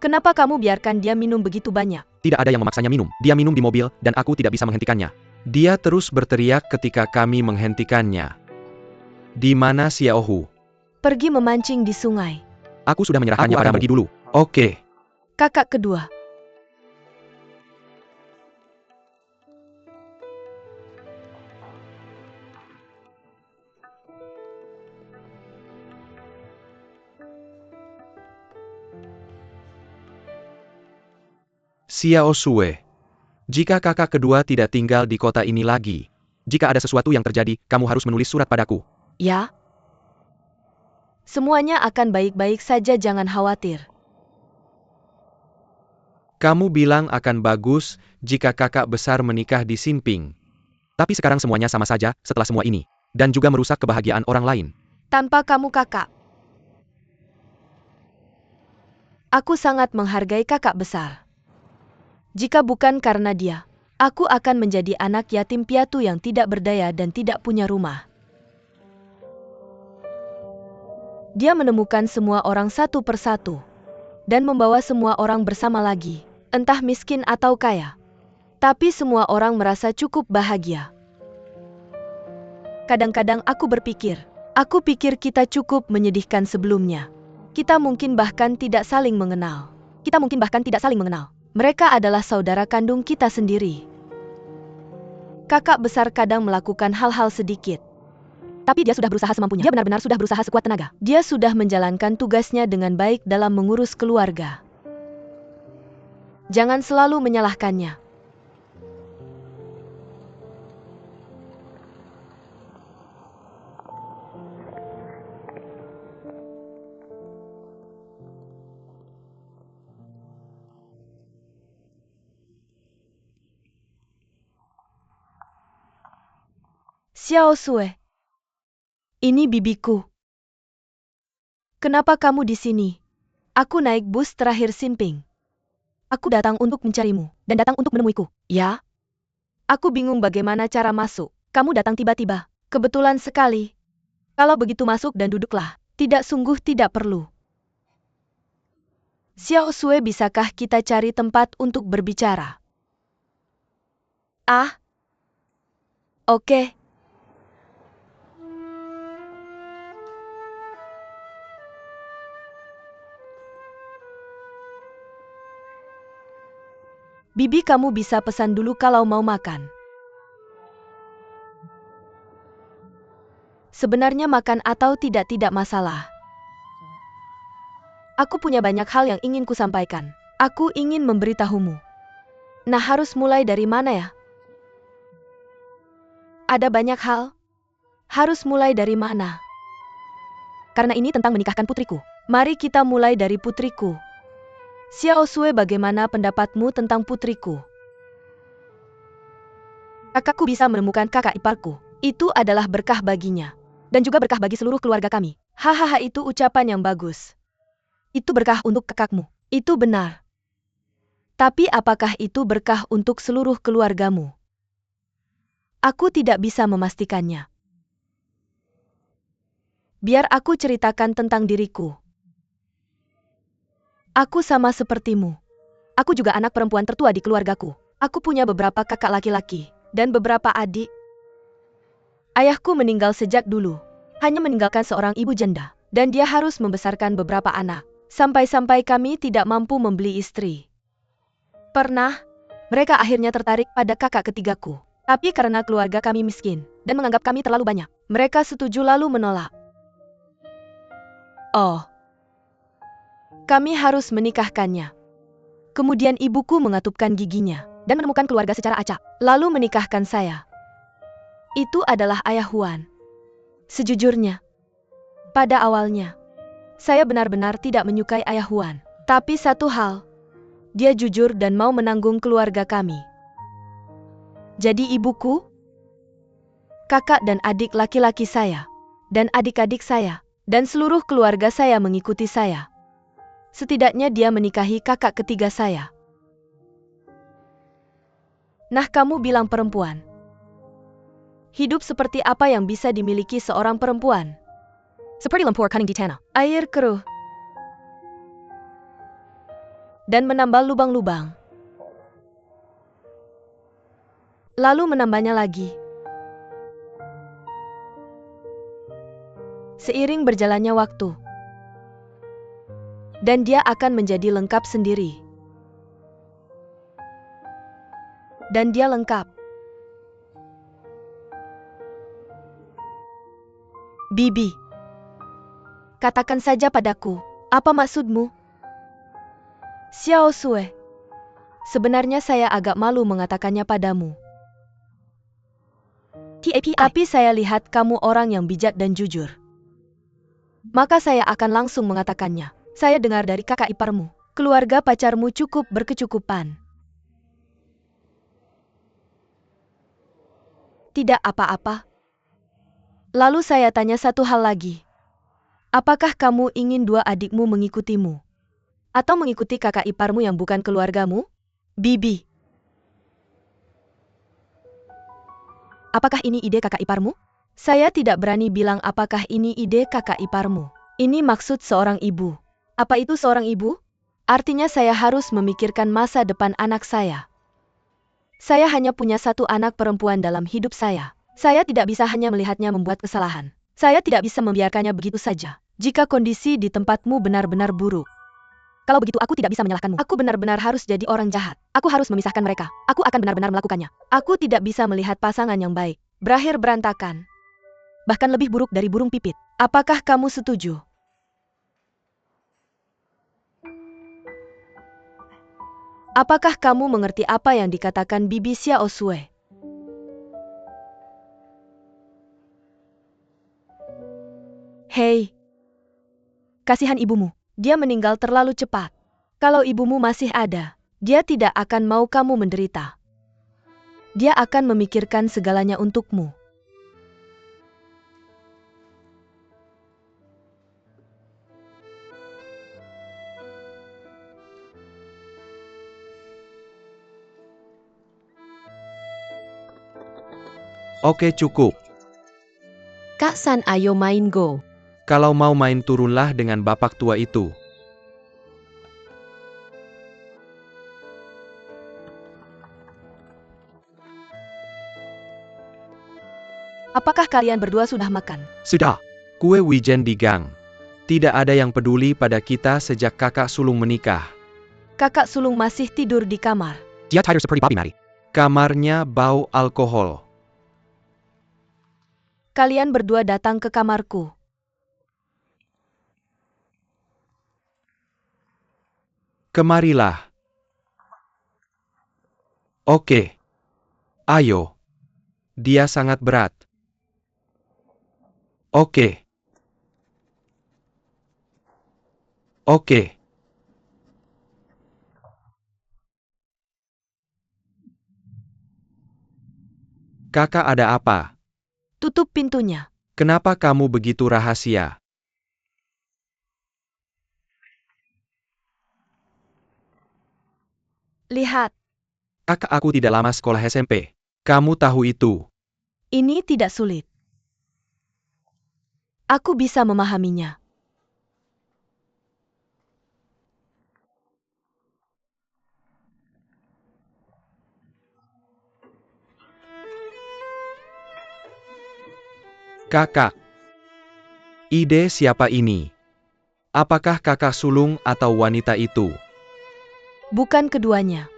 Kenapa kamu biarkan dia minum begitu banyak? Tidak ada yang memaksanya minum. Dia minum di mobil, dan aku tidak bisa menghentikannya. Dia terus berteriak ketika kami menghentikannya. Di mana Xiaohu? Pergi memancing di sungai. Aku sudah menyerahkannya padamu. Pergi dulu. Oke. Kakak kedua. Xiao Sue. Jika kakak kedua tidak tinggal di kota ini lagi, jika ada sesuatu yang terjadi, kamu harus menulis surat padaku. Ya. Semuanya akan baik-baik saja, jangan khawatir. Kamu bilang akan bagus jika kakak besar menikah di Xinping. Tapi sekarang semuanya sama saja setelah semua ini. Dan juga merusak kebahagiaan orang lain. Tanpa kamu kakak. Aku sangat menghargai kakak besar. Jika bukan karena dia, aku akan menjadi anak yatim piatu yang tidak berdaya dan tidak punya rumah. Dia menemukan semua orang satu persatu. Dan membawa semua orang bersama lagi. Entah miskin atau kaya. Tapi semua orang merasa cukup bahagia. Kadang-kadang aku pikir kita cukup menyedihkan sebelumnya. Kita mungkin bahkan tidak saling mengenal. Mereka adalah saudara kandung kita sendiri. Kakak besar kadang melakukan hal-hal sedikit. Tapi dia sudah berusaha semampunya. Dia benar-benar sudah berusaha sekuat tenaga. Dia sudah menjalankan tugasnya dengan baik dalam mengurus keluarga. Jangan selalu menyalahkannya. Xiao Sue. Ini bibiku. Kenapa kamu di sini? Aku naik bus terakhir Xinping. Aku datang untuk mencarimu, dan datang untuk menemuiku. Ya? Aku bingung bagaimana cara masuk. Kamu datang tiba-tiba. Kebetulan sekali. Kalau begitu masuk dan duduklah. Tidak perlu. Xiao Sue, bisakah kita cari tempat untuk berbicara? Ah, oke. Bibi, kamu bisa pesan dulu kalau mau makan. Sebenarnya makan atau tidak masalah. Aku punya banyak hal yang ingin kusampaikan. Aku ingin memberitahumu. Nah, harus mulai dari mana ya? Ada banyak hal. Harus mulai dari mana? Karena ini tentang menikahkan putriku. Mari kita mulai dari putriku. Xiao Sue, bagaimana pendapatmu tentang putriku? Kakakku bisa menemukan kakak iparku. Itu adalah berkah baginya. Dan juga berkah bagi seluruh keluarga kami. Hahaha, itu ucapan yang bagus. Itu berkah untuk kakakmu. Itu benar. Tapi apakah itu berkah untuk seluruh keluargamu? Aku tidak bisa memastikannya. Biar aku ceritakan tentang diriku. Aku sama sepertimu. Aku juga anak perempuan tertua di keluargaku. Aku punya beberapa kakak laki-laki dan beberapa adik. Ayahku meninggal sejak dulu. Hanya meninggalkan seorang ibu janda. Dan dia harus membesarkan beberapa anak. Sampai-sampai kami tidak mampu membeli istri. Pernah, mereka akhirnya tertarik pada kakak ketigaku. Tapi karena keluarga kami miskin dan menganggap kami terlalu banyak, mereka setuju lalu menolak. Oh. Kami harus menikahkannya. Kemudian ibuku mengatupkan giginya dan menemukan keluarga secara acak, lalu menikahkan saya. Itu adalah ayah Huan. Sejujurnya, pada awalnya, saya benar-benar tidak menyukai ayah Huan. Tapi satu hal, dia jujur dan mau menanggung keluarga kami. Jadi ibuku, kakak dan adik laki-laki saya, dan adik-adik saya, dan seluruh keluarga saya mengikuti saya. Setidaknya dia menikahi kakak ketiga saya. Nah, kamu bilang perempuan. Hidup seperti apa yang bisa dimiliki seorang perempuan? Seperti lumpur kuning di tanah, air keruh, dan menambal lubang-lubang. Lalu menambahnya lagi. Seiring berjalannya waktu, dan dia akan menjadi lengkap sendiri. Dan dia lengkap. Bibi, katakan saja padaku, apa maksudmu? Xiao Sue, sebenarnya saya agak malu mengatakannya padamu. Tapi saya lihat kamu orang yang bijak dan jujur. Maka saya akan langsung mengatakannya. Saya dengar dari kakak iparmu, keluarga pacarmu cukup berkecukupan. Tidak apa-apa. Lalu saya tanya satu hal lagi. Apakah kamu ingin dua adikmu mengikutimu? Atau mengikuti kakak iparmu yang bukan keluargamu? Bibi. Apakah ini ide kakak iparmu? Saya tidak berani bilang apakah ini ide kakak iparmu. Ini maksud seorang ibu. Apa itu seorang ibu? Artinya saya harus memikirkan masa depan anak saya. Saya hanya punya satu anak perempuan dalam hidup saya. Saya tidak bisa hanya melihatnya membuat kesalahan. Saya tidak bisa membiarkannya begitu saja. Jika kondisi di tempatmu benar-benar buruk. Kalau begitu aku tidak bisa menyalahkanmu. Aku benar-benar harus jadi orang jahat. Aku harus memisahkan mereka. Aku akan benar-benar melakukannya. Aku tidak bisa melihat pasangan yang baik berakhir berantakan. Bahkan lebih buruk dari burung pipit. Apakah kamu setuju? Apakah kamu mengerti apa yang dikatakan Bibi Xiao Sue? Hei, kasihan ibumu. Dia meninggal terlalu cepat. Kalau ibumu masih ada, dia tidak akan mau kamu menderita. Dia akan memikirkan segalanya untukmu. Oke, cukup. Kak San, ayo main go. Kalau mau main turunlah dengan bapak tua itu. Apakah kalian berdua sudah makan? Sudah. Kue wijen di gang. Tidak ada yang peduli pada kita sejak kakak sulung menikah. Kakak sulung masih tidur di kamar. Dia tidur seperti babi Mary. Kamarnya bau alkohol. Kalian berdua datang ke kamarku. Kemarilah. Oke. Ayo. Dia sangat berat. Oke. Oke. Kakak, ada apa? Tutup pintunya. Kenapa kamu begitu rahasia? Lihat, Kakak, aku tidak lama sekolah SMP. Kamu tahu itu. ini tidak sulit. Aku bisa memahaminya. Kakak. Ide siapa ini? Apakah kakak sulung atau wanita itu? Bukan keduanya.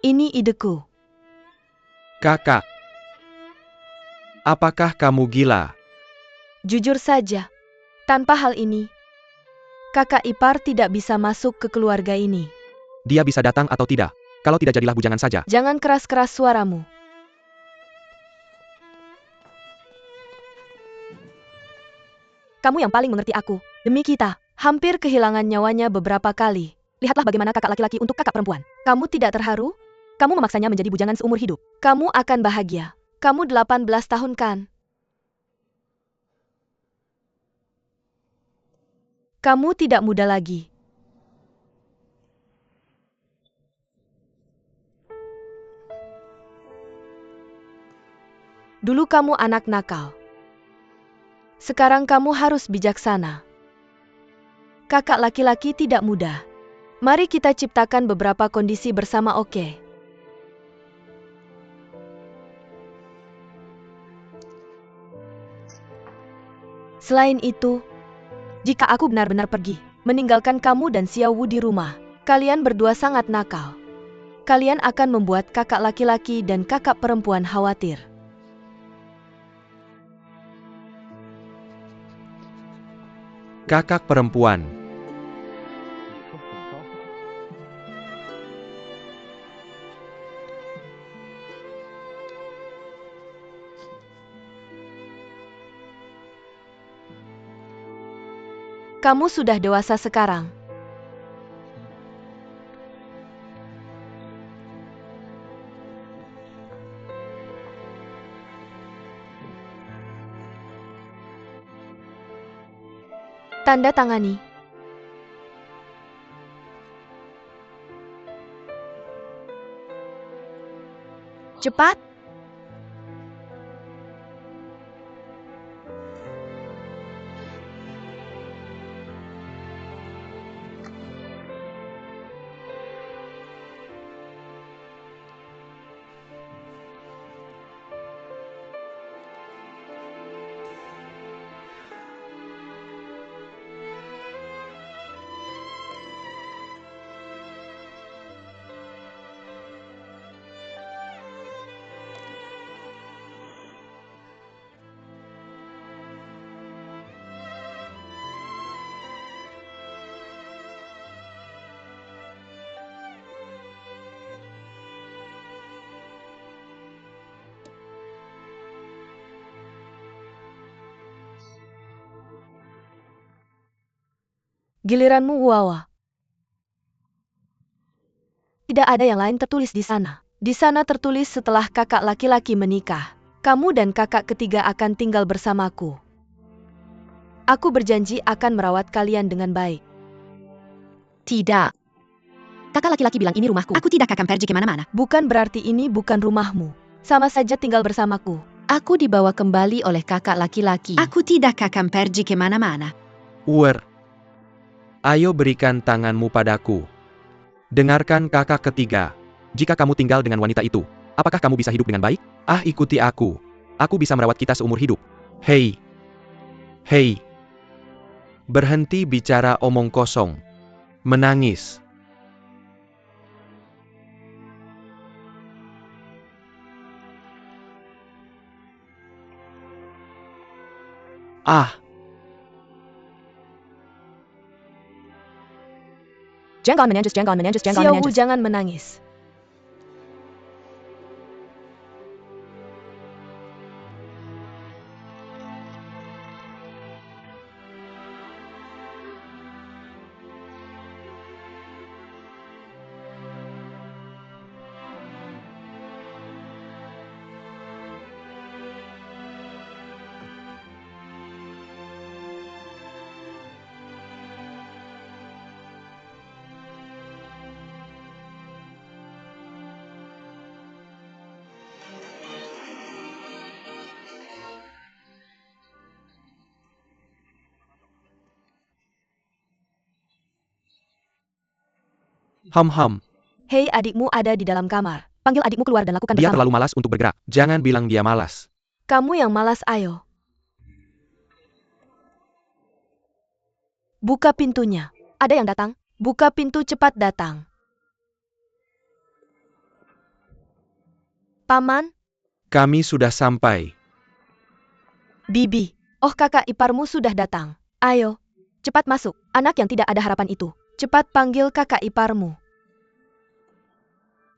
Ini ideku. Kakak. Apakah kamu gila? Jujur saja, tanpa hal ini, kakak ipar tidak bisa masuk ke keluarga ini. Dia bisa datang atau tidak? Kalau tidak, jadilah bujangan saja. Jangan keras-keras suaramu. Kamu yang paling mengerti aku. Demi kita, hampir kehilangan nyawanya beberapa kali. Lihatlah bagaimana kakak laki-laki untuk kakak perempuan. Kamu tidak terharu? Kamu memaksanya menjadi bujangan seumur hidup. Kamu akan bahagia. Kamu 18 tahun kan? Kamu tidak muda lagi. Dulu kamu anak nakal. Sekarang kamu harus bijaksana. Kakak laki-laki tidak mudah. Mari kita ciptakan beberapa kondisi bersama, oke? Selain itu, jika aku benar-benar pergi, meninggalkan kamu dan Xiao Wu di rumah, kalian berdua sangat nakal. Kalian akan membuat kakak laki-laki dan kakak perempuan khawatir. Kakak perempuan. Kamu sudah dewasa sekarang. Tanda tangani. Cepat. Giliranmu, Wawa. Tidak ada yang lain tertulis di sana. Di sana tertulis setelah kakak laki-laki menikah, kamu dan kakak ketiga akan tinggal bersamaku. Aku berjanji akan merawat kalian dengan baik. Tidak. Kakak laki-laki bilang ini rumahku. Aku tidak akan pergi kemana-mana. Bukan berarti ini bukan rumahmu. Sama saja tinggal bersamaku. Aku dibawa kembali oleh kakak laki-laki. Aku tidak akan pergi kemana-mana. Ayo berikan tanganmu padaku. Dengarkan kakak ketiga. Jika kamu tinggal dengan wanita itu, apakah kamu bisa hidup dengan baik? Ikuti aku. Aku bisa merawat kita seumur hidup. Hei. Hei. Berhenti bicara omong kosong. Menangis. Ah. Jangan menangis, jangan menangis, jangan Xiao Wu, menangis. jangan menangis. Ham. Hei, adikmu ada di dalam kamar. Panggil adikmu keluar dan lakukan Dia bersama. terlalu malas untuk bergerak. Jangan bilang dia malas. Kamu yang malas, ayo. Buka pintunya. Ada yang datang? Buka pintu, cepat datang. Paman, Kami sudah sampai. Bibi. Oh, kakak iparmu sudah datang. Ayo, cepat masuk. Anak yang tidak ada harapan itu. Cepat panggil kakak iparmu.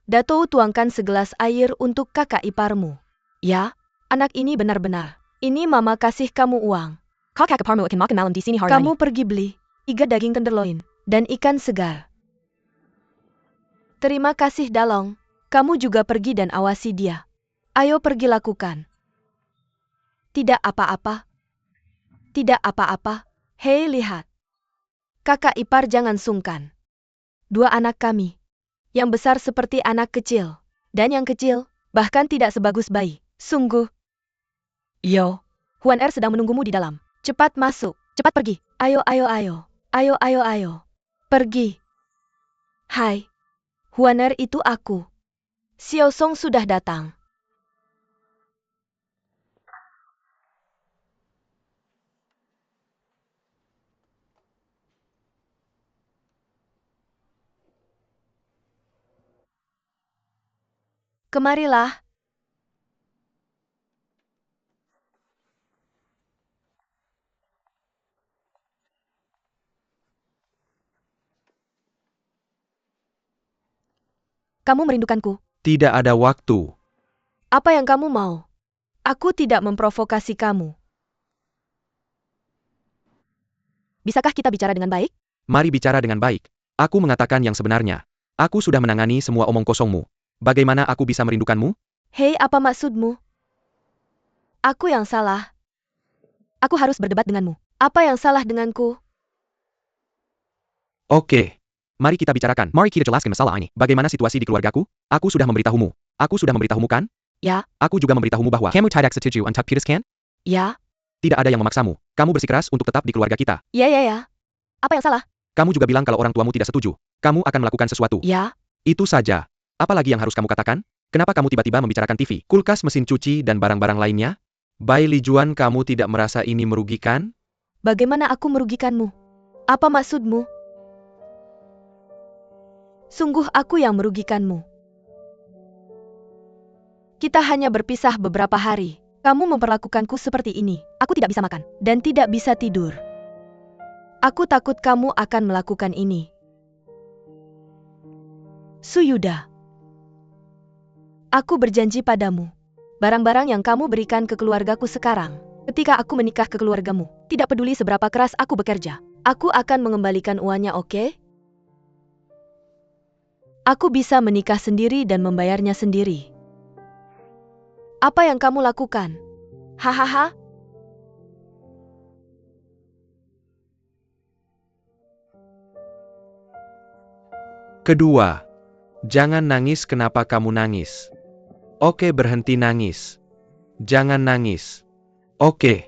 Dato tuangkan segelas air untuk kakak iparmu. Ya, anak ini benar-benar. Ini mama kasih kamu uang. Kakak iparmu akan makan malam di sini hari Kamu ini. pergi beli iga daging tenderloin dan ikan segar. Terima kasih, Dalong. Kamu juga pergi dan awasi dia. Ayo pergi lakukan. Tidak apa-apa. Tidak apa-apa. Hei, lihat. Kakak ipar jangan sungkan. Dua anak kami. Yang besar seperti anak kecil. Dan yang kecil, bahkan tidak sebagus bayi. Sungguh. Yo. Huan Er sedang menunggumu di dalam. Cepat masuk. Cepat pergi. Ayo, ayo, ayo. Ayo, ayo, ayo. Pergi. Hai. Huan Er, itu aku. Xiao Song sudah datang. Kemarilah. Kamu merindukanku. Tidak ada waktu. Apa yang kamu mau? Aku tidak memprovokasi kamu. Bisakah kita bicara dengan baik? Mari bicara dengan baik. Aku mengatakan yang sebenarnya. Aku sudah menangani semua omong kosongmu. Bagaimana aku bisa merindukanmu? Hei, apa maksudmu? Aku yang salah. Aku harus berdebat denganmu. Apa yang salah denganku? Oke. Mari kita bicarakan. Mari kita jelaskan masalah ini. Bagaimana situasi di keluargaku? Aku sudah memberitahumu. Aku sudah memberitahumu kan? Ya, Aku juga memberitahumu bahwa kamu tidak setuju untuk putuskan? ya, Tidak ada yang memaksamu. Kamu bersikeras untuk tetap di keluarga kita. ya. Apa yang salah? Kamu juga bilang kalau orang tuamu tidak setuju. Kamu akan melakukan sesuatu. Ya, Itu saja. Apalagi yang harus kamu katakan? Kenapa kamu tiba-tiba membicarakan TV, kulkas, mesin cuci, dan barang-barang lainnya? Bai Lijuan, kamu tidak merasa ini merugikan? bagaimana aku merugikanmu? Apa maksudmu? Sungguh aku yang merugikanmu. Kita hanya berpisah beberapa hari. Kamu memperlakukanku seperti ini. Aku tidak bisa makan dan tidak bisa tidur. Aku takut kamu akan melakukan ini. Suyuda. Aku berjanji padamu. Barang-barang yang kamu berikan ke keluargaku sekarang, ketika aku menikah ke keluargamu, tidak peduli seberapa keras aku bekerja, aku akan mengembalikan uangnya, oke? Aku bisa menikah sendiri dan membayarnya sendiri. Apa yang kamu lakukan? Hahaha. Kedua, jangan nangis. Kenapa kamu nangis? Oke, berhenti nangis. Jangan nangis. Oke.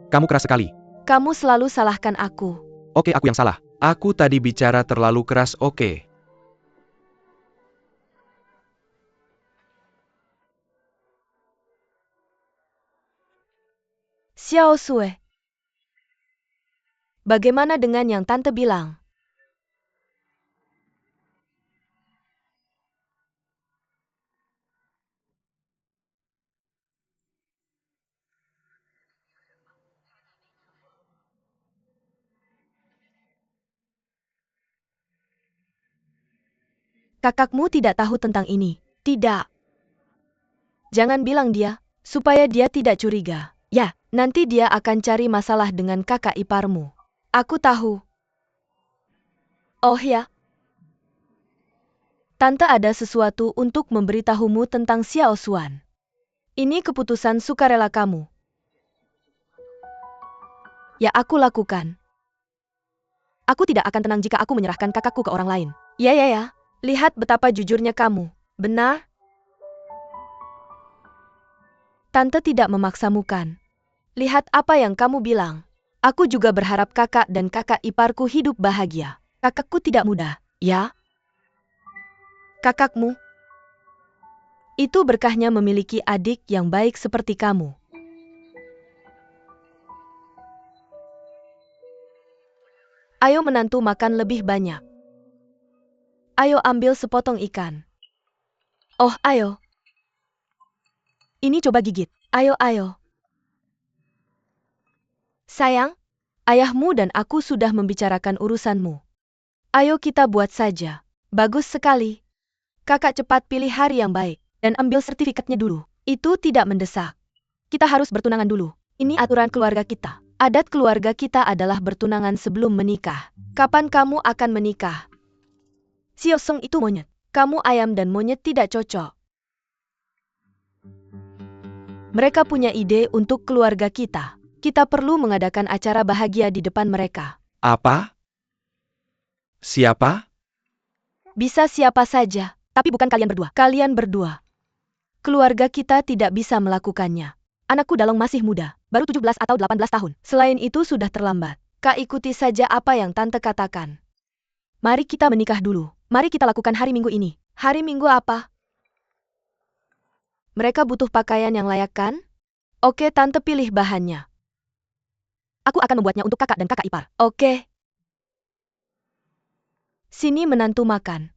Kamu keras sekali. Kamu selalu salahkan aku. Oke, aku yang salah. Aku tadi bicara terlalu keras, oke. Xiao Sue. Bagaimana dengan yang tante bilang? Kakakmu tidak tahu tentang ini. Tidak. Jangan bilang dia, supaya dia tidak curiga. Ya, nanti dia akan cari masalah dengan kakak iparmu. Aku tahu. Oh ya. Tante ada sesuatu untuk memberitahumu tentang Xiao Xuan. Ini keputusan sukarela kamu. Ya, aku lakukan. Aku tidak akan tenang jika aku menyerahkan kakakku ke orang lain. Ya. Lihat betapa jujurnya kamu. Benar? Tante tidak memaksamu kan? Lihat apa yang kamu bilang. Aku juga berharap kakak dan kakak iparku hidup bahagia. Kakakku tidak mudah, ya? Kakakmu? Itu berkahnya memiliki adik yang baik seperti kamu. Ayo menantu makan lebih banyak. Ayo ambil sepotong ikan. Oh, ayo. Ini coba gigit. Ayo. Sayang, ayahmu dan aku sudah membicarakan urusanmu. Ayo kita buat saja. Bagus sekali. Kakak cepat pilih hari yang baik, dan ambil sertifikatnya dulu. Itu tidak mendesak. Kita harus bertunangan dulu. Ini aturan keluarga kita. Adat keluarga kita adalah bertunangan sebelum menikah. Kapan kamu akan menikah? Xiao Song itu monyet. Kamu ayam dan monyet tidak cocok. Mereka punya ide untuk keluarga kita. Kita perlu mengadakan acara bahagia di depan mereka. Apa? Siapa? Bisa siapa saja, tapi bukan kalian berdua. Kalian berdua. Keluarga kita tidak bisa melakukannya. Anakku Dalong masih muda, baru 17 atau 18 tahun. Selain itu sudah terlambat. Kak ikuti saja apa yang tante katakan. Mari kita menikah dulu. Mari kita lakukan hari Minggu ini. Hari Minggu apa? Mereka butuh pakaian yang layak kan? Oke, tante pilih bahannya. Aku akan membuatnya untuk kakak dan kakak ipar. Oke. Sini menantu makan.